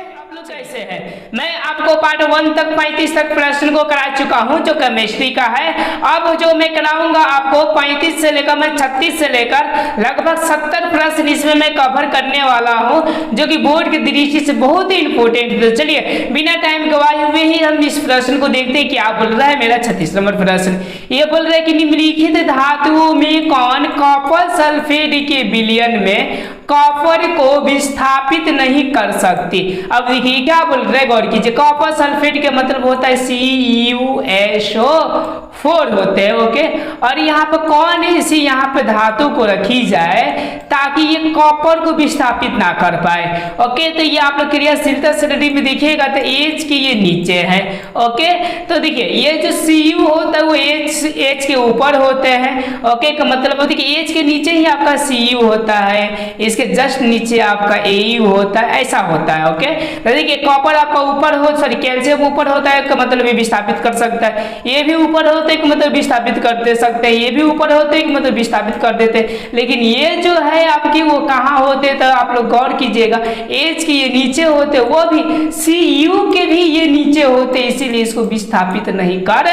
कैसे है, मैं आपको पार्ट 1 तक 35 तक प्रश्न को करा चुका हूं जो केमिस्ट्री का है। अब जो मैं कराऊंगा आपको 35 से लेकर मैं 36 से लेकर लगभग 70 प्रश्न इसमें मैं कवर करने वाला हूं जो कि बोर्ड की दृष्टि से बहुत ही इंपॉर्टेंट है। तो चलिए बिना टाइम गवाए हुए ही हम इस प्रश्न को देखते हैं क्या बोल रहा है। मेरा 36 नंबर प्रश्न ये बोल रहा है कि निम्नलिखित धातुओं में कौन कॉपर सल्फेट के विलयन में कॉपर को विस्थापित नहीं कर सकती। अब देखिए क्या बोल रहे, गौर कीजिए, कॉपर सल्फेट के मतलब होता है CuSO4 होते हैं। ओके, और यहाँ पर कौन ऐसी यहाँ पे धातु को रखी जाए ताकि ये कॉपर को विस्थापित ना कर पाए। ओके, तो ये आप लोग क्रियाशीलता श्रेणी में देखिएगा तो H के ये नीचे है। ओके, तो देखिए ये जो Cu होता है वो H के ऊपर होते हैं। ओके, का मतलब होता है कि H के नीचे ही आपका Cu होता है, इसके जस्ट नीचे आपका Au होता है, ऐसा होता है। ओके, तो देखिए कॉपर आपका ऊपर हो, सॉरी कैल्शियम ऊपर होता है का मतलब ये विस्थापित कर सकता है, ये भी ऊपर होता है कि मतलब विस्थापित कर दे सकते हैं, ये भी ऊपर होते हैं कि मतलब विस्थापित कर देते हैं। लेकिन ये जो है आपकी वो कहाँ होते, तो आप लोग गौर कीजिएगा H के ये नीचे होते, वो भी Cu के भी ये नीचे होते, इसीलिए इसको विस्थापित नहीं कर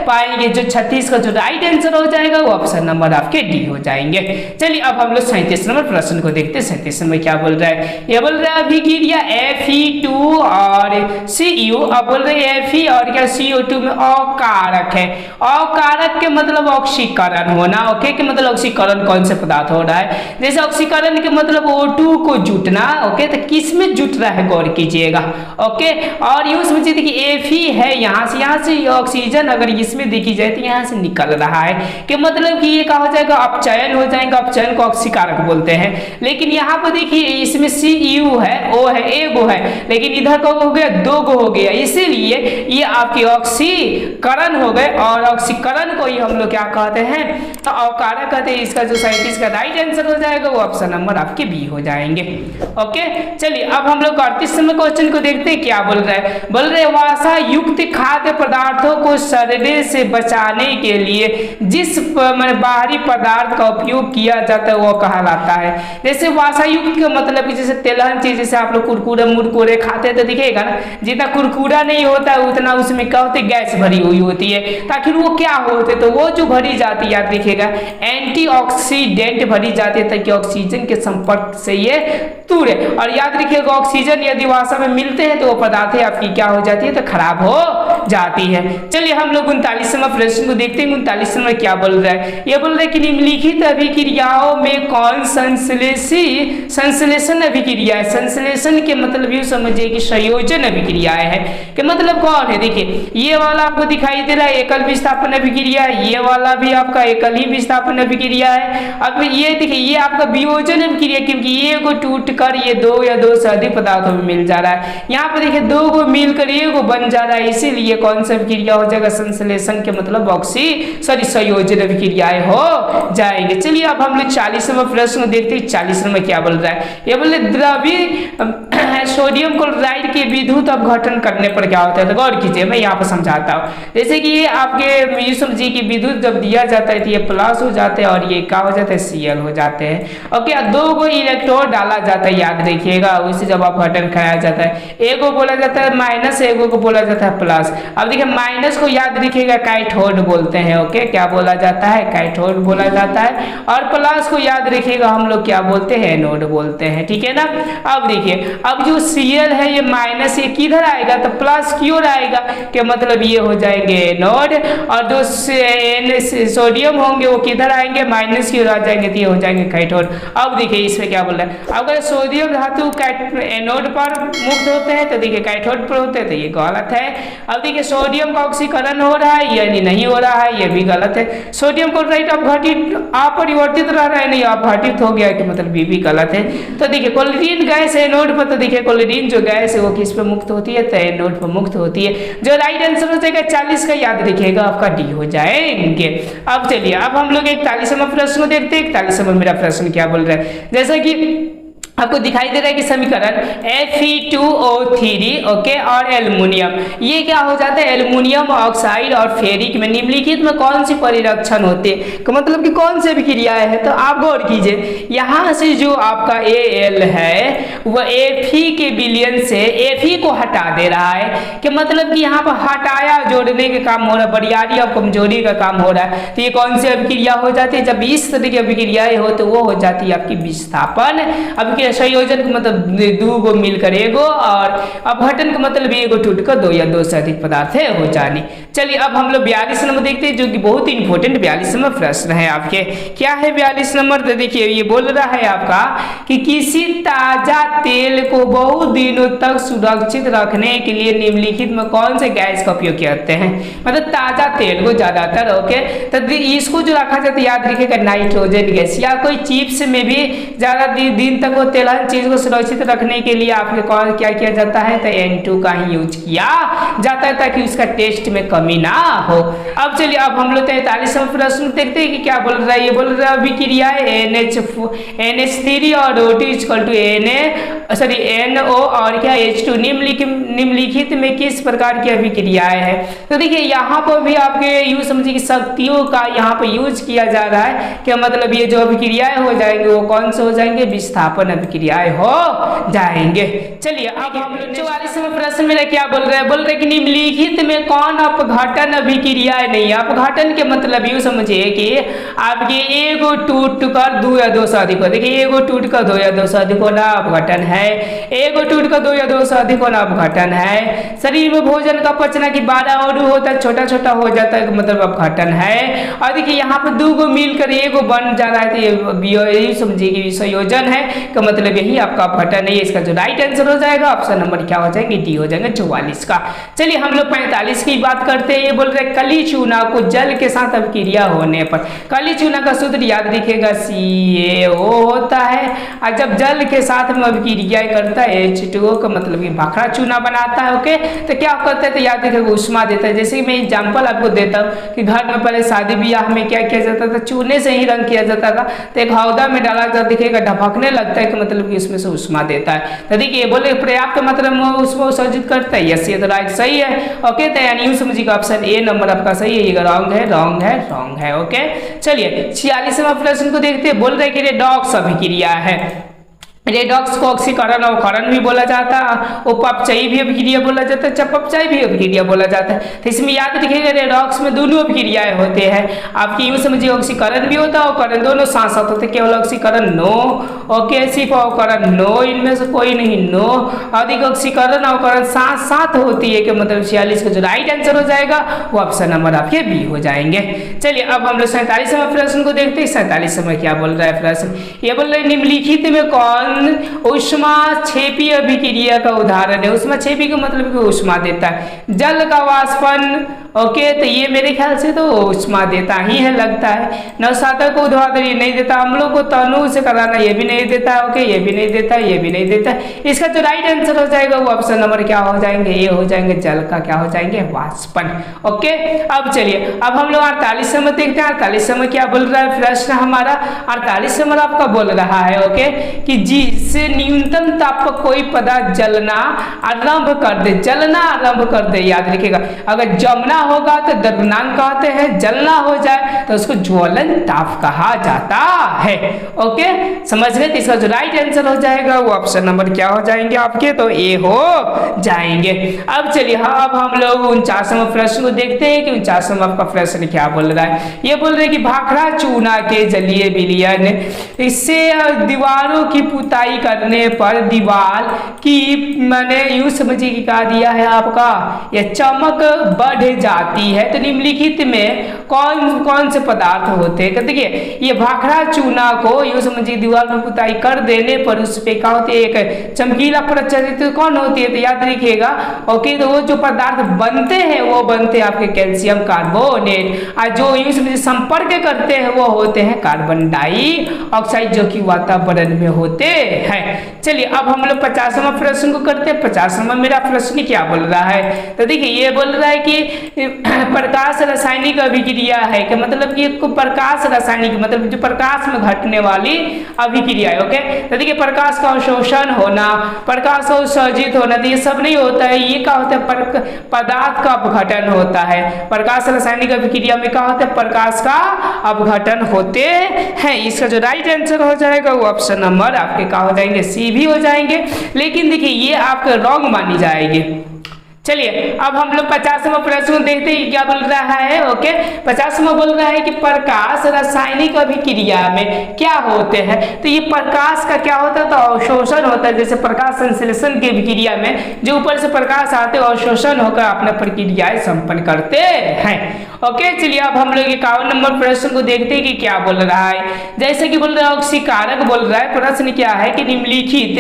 पाएंगे। जो 36 का जो राइट आंसर हो जाएगा वो ऑप्शन नंबर आपके डी हो जाएंगे। चलिए अब हम लोग 37 नंबर प्रश्न को देखते हैं। 37 में क्या बोल रहा है, ये बोल रहा है अभिक्रिया Fe2 और Cu। अब बोल रहे हैं Fe और क्या CO2 में अकारक है। अकारक के मतलब ऑक्सीकरण होना। ओके, कि मतलब ऑक्सीकरण कौन से पदार्थ हो रहा है, जैसे ऑक्सीकरण के मतलब O2 को जुटना। ओके, तो किस में जुट रहा है गौर कीजिएगा। ओके, और यूं समझिए कि Fe है, यहाँ से ऑक्सीजन अगर इसमें देखी जाए तो यहाँ से निकल रहा है, कि मतलब कि ये क्या हो जाएगा, अपचयन हो जाएगा। अपचयन को ऑक्सीकारक बोलते हैं। लेकिन यहाँ पर देखिए इसमें Cu है, O है, एगो है, लेकिन इधर को हो गया 2 गो हो गया, इसीलिए ये आपकी ऑक्सीकरण हो गए और ऑक्सीकरण को ही हम लोग क्या कहते हैं, तो अवकारक कहते हैं। इसका जो 37 का राइट आंसर हो जाएगा वो ऑप्शन नंबर आपके बी हो जाएंगे। ओके, चलिए अब हम लोग 38वें क्वेश्चन को देखते हैं क्या बोल रहा है। बोल रहे वसा युक्त खाद्य पदार्थों को सड़ने से बचाने के लिए जिस बाहरी पदार्थ का उपयोग किया जाता है वो कहलाता है। जैसे वसा युक्त का मतलब कि जैसे तेलहन चीज, जैसे आप लोग कुरकुरे मुरकुरे खाते हैं तो दिखेगा ना, जितना कुरकुरा नहीं होता है उतना उसमें क्या होती है, गैस भरी हुई होती है। ताकि वो क्या होते, तो वो जो भरी जाती है आप देखिएगा एंटीऑक्सीडेंट भरी जाती है, ताकि ऑक्सीजन के संपर्क से ये दूर है। और याद रखिएगा ऑक्सीजन यदि वसा में मिलते हैं तो वो पदार्थ आपकी क्या हो जाती है, तो खराब हो जाती है। चलिए हम लोग 39वां प्रश्न को देखते हैं। 39वां में क्या बोल रहा है, ये बोल रहा है कि निम्नलिखित अभिक्रियाओं में कौन संश्लेषण अभिक्रिया है। संश्लेषण के मतलब यूं समझिए कि संयोजन अभिक्रियाएं है कि मतलब कौन है। देखिए ये वाला आपको दिखाई दे रहा है एकल विस्थापन अभिक्रिया है, ये वाला भी आपका एकल ही विस्थापन अभिक्रिया है। अब ये देखिए ये आपका वियोजन अभिक्रिया, क्योंकि ये को टूट कर ये दो या दो से अधिक पदार्थों में मिल जा रहा है। यहाँ पर देखिए दो को मिलकर एक को बन जा रहा है, इसीलिए कौन सा अभिक्रिया हो जाएगा, संश्लेषण के मतलब संयोजन अभिक्रियाएं हो जाएंगे। चलिए अब हम लोग 40वां प्रश्न देखते हैं। 40वां में क्या बोल रहा है, ये बोले द्रव्य सोडियम क्लोराइड के विद्युत अपघटन करने पर क्या होता है। तो गौर कीजिए, मैं यहाँ पर समझाता हूँ। जैसे कि ये आपके यूसुफ जी की विद्युत जब दिया जाता है तो ये प्लस हो जाते हैं और ये क्या हो जाता है, Cl हो जाते हैं। ओके, दो को इलेक्ट्रोड डाला जाता है, याद रखिएगा, उसे जब अपघटन कराया जाता है। एक को बोला जाता है माइनस, एक को बोला जाता है प्लस। अब देखिए माइनस को याद रखिएगा कैथोड बोलते हैं। ओके, क्या बोला जाता है, कैथोड बोला जाता है। और प्लस को याद रखिएगा हम लोग क्या बोलते हैं, एनोड बोलते हैं। ठीक है ना। अब देखिए अब जो Cl है ये माइनस, ये किधर आएगा, तो प्लस की ओर आएगा, के मतलब ये हो जाएंगे एनोड। और जो सोडियम होंगे वो किधर आएंगे, माइनस की ओर आ जाएंगे, तो ये हो जाएंगे कैथोड। अब देखिए इसमें क्या बोल रहा है, अगर सोडियम धातु एनोड पर मुक्त होते हैं तो देखिए कैथोड पर होते हैं, तो ये गलत है। अब देखिए सोडियम का ऑक्सीकरण हो रहा है, यानी नहीं हो रहा है, ये भी गलत है। सोडियम क्लोराइड अपघटित अपरिवर्तित रह रहा है, नहीं अपघटित हो गया कि मतलब भी गलत है। तो देखिए क्लोरीन गैस एनोड पर, तो देखिए क्लोरीन जो गैस है वो किस पे मुक्त होती है, तो एनोड पर मुक्त होती है। जो राइट आंसर हो जाएगा 40 का, याद रखिएगा आपका डी हो जाएंगे। अब चलिए अब हम लोग 41वां प्रश्न देखते हैं। 41वां मेरा प्रश्न क्या बोल रहा है, जैसा कि आपको दिखाई दे रहा है कि समीकरण Fe2O3 ओके और एल्युमिनियम, ये क्या हो जाता है, एल्युमिनियम ऑक्साइड और फेरिक में निम्नलिखित में कौन सी परिरक्षण होते हैं, तो मतलब कि कौन से अभिक्रियाएं हैं। तो आप गौर कीजिए, यहाँ से जो आपका Al है वह Fe के विलयन से Fe को हटा दे रहा है, कि मतलब कि यहाँ पर हटाया जोड़ने के काम हो रहा है, बरियारी और कमजोरी का काम हो रहा है। तो ये कौन सी अभिक्रिया हो जाती है, जब इस तरह की अभिक्रियाएं हो तो वो हो जाती है आपकी विस्थापन अभिक्रिया। संयोजन का मतलब दो को मिलकर एगो, और अपघटन का मतलब एगो टूटकर दो या दो से अधिक पदार्थ है हो जाने। चलिए अब हम लोग 42 नंबर देखते हैं, जो कि बहुत ही इंपॉर्टेंट 42 नंबर प्रश्न है आपके। क्या है 42 नंबर, तो देखिए ये बोल रहा है आपका कि किसी ताजा तेल को बहुत दिनों तक सुरक्षित रखने के लिए निम्नलिखित में कौन से गैस का उपयोग करते हैं। मतलब ताजा तेल को ज्यादातर ओके, तो इसको जो रखा जाता है याद रखिएगा नाइट्रोजन गैस, या कोई चिप्स में भी ज्यादा दिन तक वो तेलहन चीज को सुरक्षित रखने के लिए आपके कौन क्या किया जाता है, तो N2 का ही यूज किया जाता है, ताकि उसका टेस्ट में कमी ना हो। अब चलिए अब हम लोग 43वां प्रश्न देखते हैं कि क्या बोल रहा है। ये बोल रहा है अभिक्रिया NH3 और NO और क्या H2 निम्नलिखित में किस प्रकार की अभिक्रियाएं हैं। तो देखिए यहाँ पर भी आपके यूज समझिए कि शक्तियों का यहाँ पर यूज किया जा रहा है, कि मतलब ये जो अभिक्रियाएं हो जाएंगे वो कौन से हो जाएंगे, विस्थापन अभिक्रियाएं हो जाएंगे। चलिए अब हम लोग 44वां प्रश्न मेरा क्या बोल रहा है, बोल रहे कि निम्नलिखित में कौन अपघटन अभिक्रियाएं नहीं है। अपघटन के मतलब यूं समझिए कि आपके एगो टूट कर दो या दो से अधिक हो, देखिए एगो टूट कर दो या दो से अधिक होना अपघटन है, एगो टूट कर दो या दो से अधिक होना अपघटन है। शरीर में भोजन का पचना की 12 अणु होता है, छोटा छोटा हो जाता है, मतलब अपघटन है। और देखिए यहाँ पर दो को मिलकर एगो बन जा रहा है, तो ये समझिए कि संयोजन है, मतलब यही आपका अपघटन है। इसका जो राइट आंसर हो जाएगा ऑप्शन नंबर क्या हो जाएंगे, डी हो जाएंगे 44 का। चलिए हम लोग 45 की बात करते हैं। ये बोल रहे कली चूना को जल के साथ अपक्रिया होने पर, कली चूना का सूत्र याद रखिएगा CaO होता है, और जब जल के साथ में अपक्रिया करता है H2O का मतलब ये भाखड़ा चूना बनाता है। ओके, तो क्या करता है, तो याद रखिएगा उष्मा देता है। जैसे कि मैं एग्जाम्पल आपको देता हूँ कि घर में पहले शादी ब्याह में क्या किया जाता था, चूने से ही रंग किया जाता था। तो एक हौदा में डाला जाता, देखिएगा ढपकने लगता है कि मतलब कि उसमें से उष्मा देता है। तो देखिए बोले पर्याप्त मात्रा में उसको उत्सर्जित करता है। यस, ये तो राइट सही है। ओके, तो यानी यूं समझिएगा ऑप्शन ए नंबर आपका सही है। ये रॉन्ग है, रॉन्ग है, रॉन्ग है। ओके, चलिए 46वां प्रश्न को देखते हैं। बोल रहे कि रेडॉक्स अभिक्रिया है। रेडॉक्स को ऑक्सीकरण अवकरण भी बोला जाता है, उपचयी भी अभिक्रिया बोला जाता है, चयापचयी भी अभिक्रिया बोला जाता है। तो इसमें याद रखिएगा रेडॉक्स में दोनों अभिक्रियाएं होते हैं। आपकी यूं समझिए ऑक्सीकरण भी होता है, अवकरण दोनों साथ साथ होते हैं। केवल ऑक्सीकरण नो, ओके, सिर्फ अवकरण नो, इनमें से कोई नहीं नो। अधिक ऑक्सीकरण अवकरण साथ साथ होती है कि मतलब 46 का जो राइट आंसर हो जाएगा वो ऑप्शन नंबर आपके बी हो जाएंगे। चलिए अब हम लोग 47वें प्रश्न को देखते हैं। 47वें क्या बोल रहा है प्रश्न, ये बोल रहे निम्नलिखित में कौन उष्मा छेपी अभिक्रिया का उदाहरण है। उष्मा छेपी का मतलब कि उष्मा देता है। जल का वाष्पन, ओके, तो ये मेरे ख्याल से तो उष्मा देता ही है लगता है। नवसातक को ऊर्ध्वाधर ये नहीं देता, अम्लों को तनु से कराना ये भी नहीं देता। ओके, ये भी नहीं देता, ये भी नहीं देता। इसका जो राइट आंसर हो जाएगा वो ऑप्शन नंबर क्या हो जाएंगे, ये हो जाएंगे जल का क्या हो जाएंगे, वाष्पन। ओके, अब चलिए अब हम लोग 48 में देखते हैं। 48 में क्या बोल रहा है प्रश्न हमारा, 48 में आपका बोल रहा है ओके कि जिससे न्यूनतम ताप पर कोई पदार्थ जलना आरंभ कर दे, जलना आरंभ कर दे। याद रखिएगा अगर जमना होगा तो द्रव्यमान कहते हैं, जलना हो जाए तो उसको ज्वलन ताप कहा जाता है। ओके, समझ गए। तो इसका जो राइट आंसर हो जाएगा वो ऑप्शन नंबर क्या हो जाएंगे आपके, तो ए हो जाएंगे। अब चलिए हाँ, अब हम लोग 49वें प्रश्न को देखते हैं कि 49वां आपका प्रश्न क्या बोल रहा है। ये बोल रहे कि भाखड़ा चूना के जलीय विलयन इससे दीवारों की पुताई करने पर दीवार की मैंने यूं समझिए कि कहा दिया है आपका यह चमक बढ़ जाती है। तो निम्नलिखित में कौन कौन से पदार्थ होते हैं। देखिए ये भाखड़ा चूना को यूं समझिए दीवार पर पुताई कर देने पर उस पे क्या होती है, एक चमकीला परत कौन होती है, तो याद रखिएगा ओके। तो वो जो पदार्थ बनते हैं वो बनते हैं आपके कैल्शियम कार्बोनेट, और जो यूं समझिए संपर्क करते हैं वो होते हैं कार्बन डाइऑक्साइड जो कि वातावरण में होते हैं। चलिए अब हम लोग 50वां प्रश्न को करते हैं। 50वां मेरा प्रश्न क्या बोल रहा है, तो देखिए ये बोल रहा है कि प्रकाश रासायनिक अभिक्रिया है कि मतलब कि प्रकाश रासायनिक मतलब जो प्रकाश में घटने वाली अभिक्रिया है। ओके, तो देखिए प्रकाश का अवशोषण होना, प्रकाश का उत्सर्जित होना, तो ये सब नहीं होता है। ये क्या होता है, पदार्थ का अपघटन होता है। प्रकाश रासायनिक अभिक्रिया में क्या होता है, प्रकाश का अपघटन होते हैं। इसका जो राइट आंसर हो जाएगा वो ऑप्शन नंबर आपके क्या हो जाएंगे, सी भी हो जाएंगे। लेकिन देखिए ये आपके रॉन्ग मानी जाएगी। चलिए अब हम लोग 50वां प्रश्न देखते हैं क्या बोल रहा है। ओके, 50वां बोल रहा है कि प्रकाश रासायनिक अभिक्रिया में क्या होते हैं। तो ये प्रकाश का क्या होता है, तो अवशोषण होता है। जैसे प्रकाश संश्लेषण की अभिक्रिया में जो ऊपर से प्रकाश आते हैं अवशोषण होकर अपने प्रक्रियाएं संपन्न करते हैं। ओके, चलिए अब हम लोग 51 नंबर प्रश्न को देखते हैं कि क्या बोल रहा है। जैसे कि बोल रहा है ऑक्सीकारक बोल रहा है। प्रश्न क्या है कि निम्नलिखित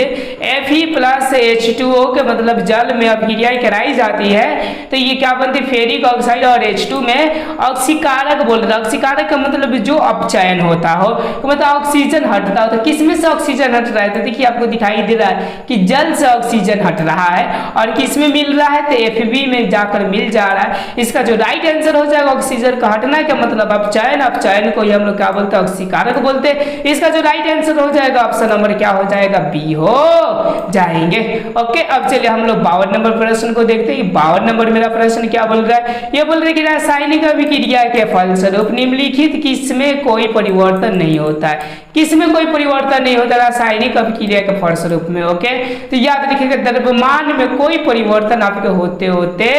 Fe+H2O के मतलब जल में अभिक्रियाएं कराई जाती है तो ये क्या बनती है, फेरिक ऑक्साइड और H2 में ऑक्सीकारक बोल रहा है। ऑक्सीकारक का मतलब जो अपचयन होता हो, तो मतलब ऑक्सीजन हटता हो। तो किसमें से ऑक्सीजन हट रहा है, तो देखिए आपको दिखाई दे रहा है कि जल से ऑक्सीजन हट रहा है और किसमें मिल रहा है, तो Fb में जाकर मिल जा रहा है। इसका जो राइट आंसर हो जाएगा ऑक्सीजन का हटना का मतलब अपचयन, अपचयन को हम लोग क्या बोलते हैं, ऑक्सीकारक बोलते हैं। इसका जो राइट आंसर हो जाएगा ऑप्शन नंबर क्या हो जाएगा, बी हो जाएंगे। ओके, अब चलिए हम लोग 52 नंबर प्रश्न को देखते हैं। 52 नंबर मेरा प्रश्न क्या बोल रहा है, ये बोल रहा है कि रासायनिक अभिक्रिया के फलस्वरूप निम्नलिखित किसमें कोई परिवर्तन नहीं होता है। किसमें कोई परिवर्तन नहीं होता रासायनिक अभिक्रिया के फलस्वरूप में। ओके, तो याद रखिएगा द्रव्यमान में कोई परिवर्तन आपके होते होते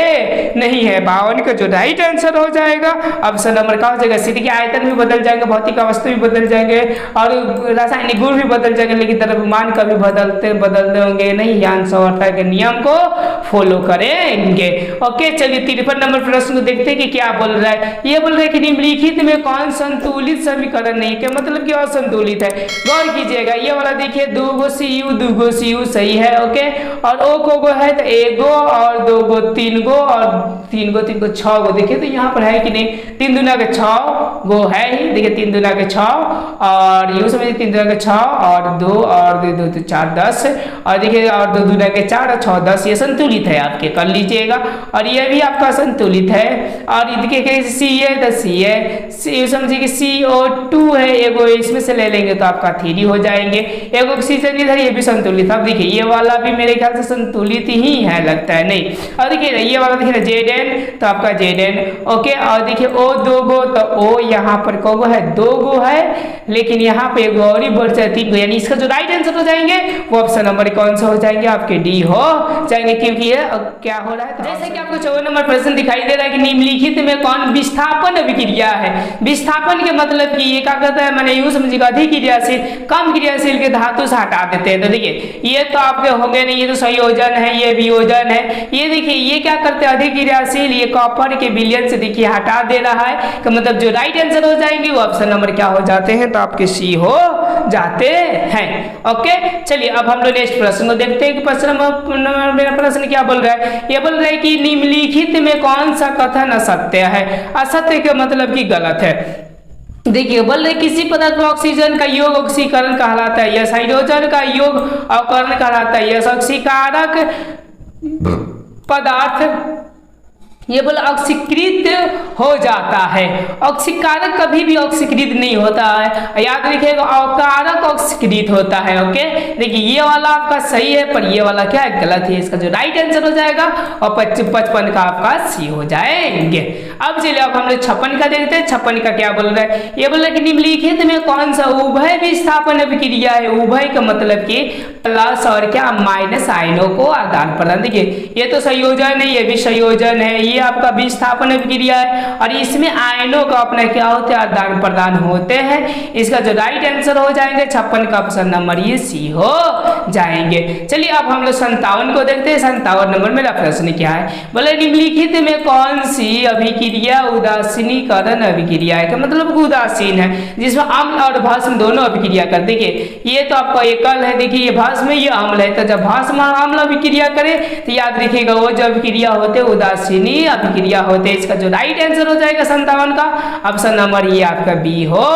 नहीं है। 52 का जो राइट आंसर हो जाए जाएगा। ऑप्शन नंबर क्या हो जाएगा सी। देखिए आयतन भी बदल जाएंगे, भौतिक अवस्था भी बदल जाएंगे और रासायनिक गुण भी बदल जाएंगे, लेकिन द्रव्यमान कभी बदलते होंगे नहीं। ज्ञान संवर्धन के नियम को फॉलो करेंगे। ओके चलिए 53 नंबर प्रश्न को देखते हैं कि क्या बोल रहा है। ये बोल रहा है कि निम्नलिखित में कौन संतुलित समीकरण नहीं, क्या मतलब कि असंतुलित है। गौर कीजिएगा ये वाला देखिए 2 CU सही है। ओके और O को है तो 1 गो और 2 गो 3 गो और 3 गो 6 गो। देखिए तो यहाँ पर है कि नहीं, 3 दूना के 6 गो है ही। देखिए 3 दूना के 6 और यूं समझिए 3 दूना के 6 और 2 और 2 तो 4 10 और देखिए और 2 दूना के 4 और 6 10 ये संतुलित है आपके, कर लीजिएगा। और ये भी आपका संतुलित है। और देखिए सी है तो सी है, सी समझिए कि CO2 है, एगो इसमें से ले लेंगे तो आपका 3 हो जाएंगे। एगो सी से इधर ये भी संतुलित। अब देखिए ये वाला भी मेरे ख्याल से संतुलित ही है, लगता है नहीं। और देखिए ये वाला देखिए ZN तो आपका ZN। ओके और देखिए O 2 गो तो O यहाँ पर को है 2 गो है, लेकिन यहाँ पे एगो और ही बढ़ जाए 3 गो, यानी इसका जो राइट आंसर हो जाएंगे वो ऑप्शन नंबर कौन सा हो जाएंगे आपके डी हो जाएंगे, क्योंकि ये क्या हो रहा है जैसे कि आपको 54 नंबर प्रश्न दिखाई दे रहा है कि निम्नलिखित में कौन विस्थापन अभिक्रिया है। विस्थापन के मतलब कि ये क्या कहता है, मैंने यूं समझिएगा अधिक क्रियाशील कम क्रियाशील के धातु से हटा देते हैं। तो देखिए ये तो आपके हो गए नहीं, ये तो संयोजन है, ये वियोजन है। ये देखिए ये क्या करते हैं अधिक क्रियाशील, ये कॉपर के विलयन से देखिए हटा दे रहा है, तो मतलब जो राइट आंसर हो जाएंगे वो ऑप्शन नंबर क्या हो जाते हैं, तो आपके सी हो जाते हैं। ओके चलिए अब हम लोग नेक्स्ट प्रश्न को देखते हैं कि प्रश्न नंबर मेरा प्रश्न क्या बोल रहा है। ये बोल रहा है कि निम्नलिखित में कौन सा कथन असत्य है। असत्य का मतलब कि गलत है। देखिए बोल रहे किसी पदार्थ में ऑक्सीजन का योग ऑक्सीकरण कहलाता है, यह हाइड्रोजन का योग अवकरण कहलाता है, यह ऑक्सीकारक पदार्थ ये बोला ऑक्सीकृत हो जाता है। ऑक्सीकारक कभी भी ऑक्सीकृत नहीं होता है, याद रखिएगा अवकारक ऑक्सीकृत होता है। ओके देखिए ये वाला आपका सही है, पर ये वाला क्या है गलत है। इसका जो राइट आंसर हो जाएगा और 55 का आपका सी हो जाएंगे। अब चलिए अब हम लोग 56 का देखते हैं। 56 का क्या बोल रहा है, ये बोल रहा है कि निम्नलिखित में कौन सा उभय विस्थापन अभिक्रिया है। उभय का मतलब कि प्लस और क्या माइनस आयनों को आदान प्रदान। देखिए ये तो संयोजन है, ये भी संयोजन है, ये आपका विस्थापन अभिक्रिया है और इसमें आयनों का अपना क्या होता है आदान प्रदान होते हैं। इसका जो राइट आंसर हो जाएंगे 56 का ऑप्शन नंबर ये सी हो जाएंगे। चलिए अब हम लोग 57 को देखते हैं। 57 नंबर मेरा प्रश्न क्या है, बोले निम्नलिखित में कौन सी अभिक्रिया उदासीनीकरण अभिक्रिया है, मतलब उदासीन है, जिसमें अम्ल और भस्म दोनों अभिक्रिया कर। देखिए ये तो आपका एकल है, देखिए ये भस्म ये अम्ल है, तो जब भस्म और अम्ल अभिक्रिया करे तो याद रखिएगा वो जो अभिक्रिया होते हैं उदासीनी अभिक्रिया होते हैं। इसका जो राइट आंसर हो जाएगा 57 का ऑप्शन नंबर ये आपका बी हो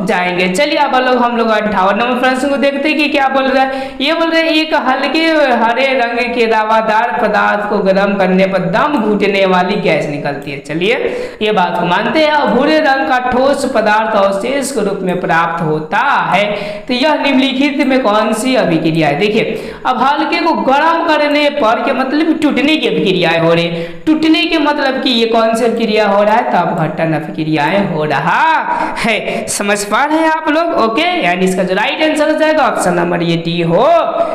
जाएंगे। चलिए अब हम लोग 58 नंबर प्रश्न को देखते हैं कि क्या बोल रहा है। ये बोल रहे हैं एक हल्के हरे रंग के दावादार पदार्थ को गर्म करने पर दम घुटने वाली गैस निकलती है। चलिए ये बात को मानते हैं। और भूरे रंग का ठोस पदार्थ अवशेष के रूप में प्राप्त होता है, तो यह निम्नलिखित में कौन सी अभिक्रिया है। देखिए अब हल्के को गर्म करने पर क्या मतलब टूटने की अभिक्रियाएं हो रही है। टूटने के मतलब कि ये कौन सी अभिक्रिया हो रहा है, तो अपघटन अभिक्रियाएं हो रहा है। समझ पा रहे हैं आप लोग। ओके यानी इसका जो राइट आंसर हो जाएगा ऑप्शन नंबर ये डी हो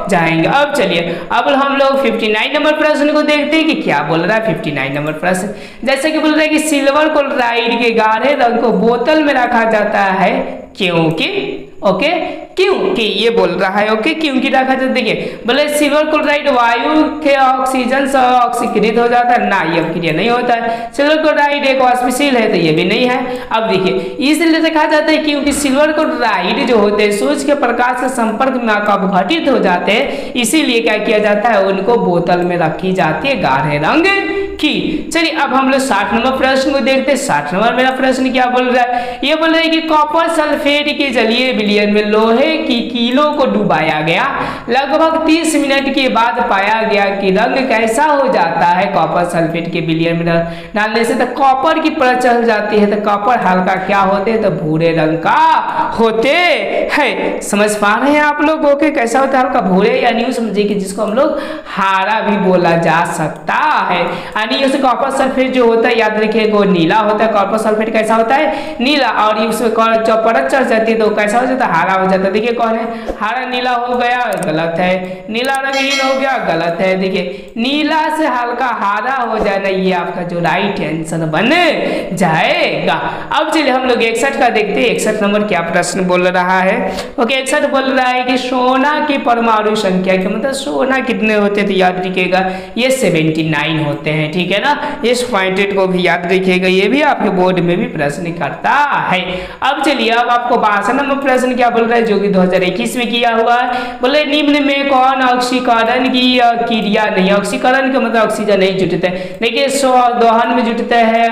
जाएंगे। अब चलिए अब हम लोग 59 नंबर प्रश्न को देखते हैं कि क्या बोल रहा है। 59 नंबर प्रश्न जैसे कि बोल रहा है कि सिल्वर क्लोराइड के गाढ़े रंग को बोतल में रखा जाता है क्योंकि ओके क्योंकि ये बोल रहा है ओके क्योंकि रखा जाता है। देखिए बोले सिल्वर क्लोराइड वायु के ऑक्सीजन से ऑक्सीकृत हो जाता है ना, ये अभिक्रिया नहीं होता है। सिल्वर क्लोराइड एक वाष्पशील है तो ये भी नहीं है। अब देखिए इसलिए देखा जाता है क्योंकि सिल्वर क्लोराइड जो होते हैं सूर्य के प्रकाश के संपर्क में आकर घटित हो जाते हैं, इसीलिए क्या किया जाता है उनको बोतल में रखी जाती है गाढ़े रंग की। चलिए अब हम लोग 60 नंबर प्रश्न को देखते हैं। 60 नंबर मेरा प्रश्न क्या बोल रहा है, ये बोल रहा है कि कॉपर सल्फेट के जलीय विलयन में लोहे की कीलों को डुबाया गया, लगभग 30 मिनट के बाद पाया गया कि रंग कैसा हो जाता है। कॉपर सल्फेट के विलयन में डालने से तो कॉपर की परत चढ़ जाती है, तो कॉपर हल्का क्या होते हैं तो भूरे रंग का होते हैं। समझ पा रहे हैं आप लोग। ओके कैसा होता है हल्का भूरे, यानी यूं समझिए कि जिसको हम लोग हारा भी बोला जा सकता है। यानी उसे कॉपर सल्फेट जो होता है याद रखिएगा वो नीला होता है। कॉपर सल्फेट कैसा होता है नीला, और उसमें जो परत चढ़ जाती है तो कैसा हो जाता है हरा हो जाता है। देखिए कौन है, हरा नीला हो गया, गलत है। नीला रंगीन हो गया, गलत है। देखिए नीला से हल्का हरा हो जाना, ये आपका जो राइट आंसर बन जाएगा। अब चलिए हम लोग 61 का देखते हैं। 61 नंबर क्या प्रश्न बोल रहा है। ओके 61 बोल रहा है कि सोना की परमाणु संख्या के मतलब सोना कितने होते हैं, तो याद रखिएगा ये 79 होते हैं, ठीक है ना। इस पॉइंटेड को भी याद रखिएगा, ये भी आपके बोर्ड में भी प्रश्न करता है। अब चलिए अब आपको 62 नंबर प्रश्न क्या बोल रहा है, जो कि 2021 में किया हुआ है। बोले निम्न में कौन ऑक्सीकरण की क्रिया नहीं, ऑक्सीकरण का मतलब ऑक्सीजन नहीं जुटते हैं। देखिए दोहन में जुटते हैं,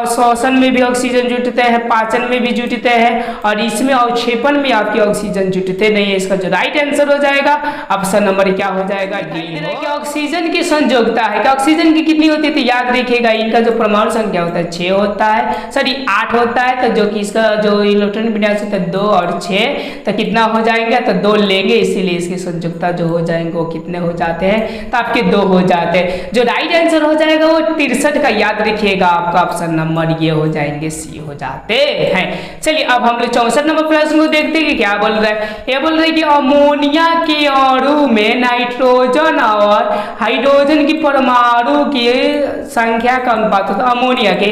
श्वसन में भी ऑक्सीजन जुटते हैं, पाचन में भी जुटते हैं, और इसमें अवक्षेपण में आपके ऑक्सीजन जुटते नहीं है। इसका जो राइट आंसर हो जाएगा ऑप्शन नंबर क्या हो जाएगा, डी। ऑक्सीजन की संयोजकता है कि ऑक्सीजन की कितनी होती है, तो याद रखिएगा इनका जो परमाणु संख्या होता है 6 होता है, सॉरी 8 होता है। तो जो कि इसका जो इलेक्ट्रॉन विन्यास होता है 2 और 6, तो कितना हो जाएंगे, तो 2 लेंगे, इसीलिए इसकी संयोजकता जो हो जाएंगे वो कितने हो जाते हैं, तो आपके 2 हो जाते हैं। जो राइट आंसर हो जाएगा वो 63 का याद रखिएगा, आपका ऑप्शन नंबर ये हो जाएंगे, सी हो जाते हैं। चलिए अब हम लोग 64 नंबर प्रश्न को देखते हैं कि क्या बोल रहा है। ये बोल रहे हैं कि अमोनिया के अणु में नाइट्रोजन और हाइड्रोजन की परमाणु की संख्या का अनुपात होता है। अमोनिया के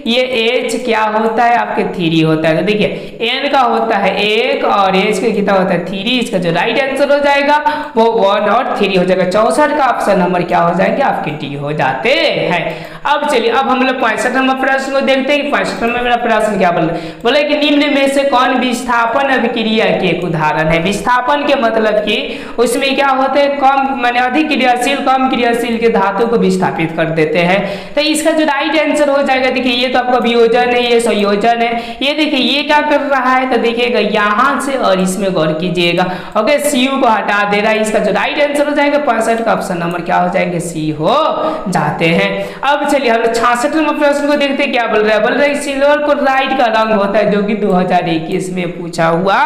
ये H क्या होता है, आपके 3 होता है। तो देखिए N का होता है 1 और H का कितना होता है 3। इसका जो राइट आंसर हो जाएगा वो 1 और 3 हो जाएगा। 64 का ऑप्शन नंबर क्या हो जाएंगे, आपके डी हो जाते हैं। अब चलिए अब हम लोग 65 नंबर प्रश्न को देखते हैं कि 65 नंबर मेरा प्रश्न क्या बोल रहा है। बोले कि निम्न में से कौन विस्थापन अभिक्रिया के एक उदाहरण है। विस्थापन के मतलब कि उसमें क्या होते हैं, कम माने अधिक क्रियाशील कम क्रियाशील के धातु को विस्थापित कर देते हैं। तो इसका जो राइट आंसर हो जाएगा, देखिए ये तो आपका वियोजन है, ये संयोजन है। ये देखिए ये क्या कर रहा है, तो देखिएगा यहाँ से और इसमें गौर कीजिएगा। ओके CU को हटा दे रहा है। इसका जो राइट आंसर हो जाएगा 65 का ऑप्शन नंबर क्या हो जाएंगे, सी हो जाते हैं। अब चलिए हम 66 नंबर प्रश्न को देखते हैं क्या बोल रहा है। बोल रहा है सिल्वर क्लोराइड का रंग होता है, जो कि 2021 में पूछा हुआ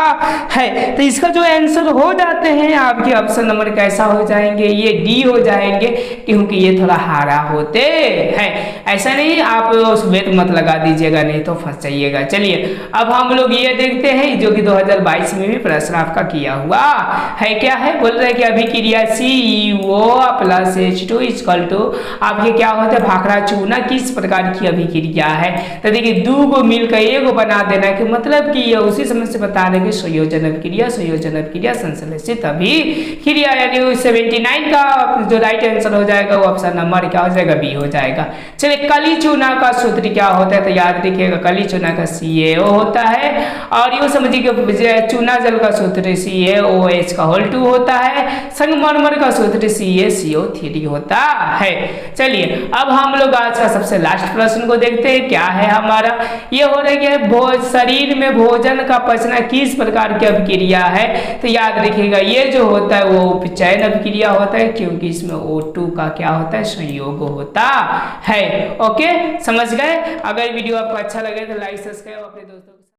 है। तो इसका जो आंसर हो जाते हैं आपके ऑप्शन नंबर कैसा हो जाएंगे, ये डी हो जाएंगे, क्योंकि ये थोड़ा हरा होते हैं। ऐसा नहीं आप श्वेत मत लगा दीजिएगा, नहीं तो फंस जाइएगा। चलिए अब हम लोग ये देखते हैं जो कि 2022 में भी प्रश्न आपका किया हुआ है। क्या है, बोल रहे हैं कि अभिक्रिया CO plus H2 equal to आपके क्या होता है, भाखड़ा चूना किस प्रकार की अभिक्रिया है। तो देखिए 2 को मिलकर 1 बना देना के मतलब कि ये उसी समय से बता देंगे संयोजन अभिक्रिया संश्लेषित अभिक्रिया, यानी 79 का जो राइट आंसर हो जाएगा वो ऑप्शन नंबर क्या हो जाएगा, बी हो जाएगा। चलिए कली चूना का सूत्र क्या होता है, तो याद रखिएगा कली चूना का CaO होता है, और यूँ समझिए चूना जल का सूत्र CaOH होता है, संगमरमर का सूत्र CaCO3 होता है। चलिए अब हम लोग आज का सबसे लास्ट प्रश्न को देखते हैं। क्या है हमारा, ये हो रहा है कि शरीर में भोजन का पचना किस प्रकार की अभिक्रिया है। तो याद रखिएगा ये जो होता है वो उपचयन अभिक्रिया होता है, क्योंकि इसमें O2 का क्या होता है, संयोग होता है। ओके समझ गए। अगर वीडियो आपको अच्छा लगे तो लाइक सब्सक्राइब अपने दोस्तों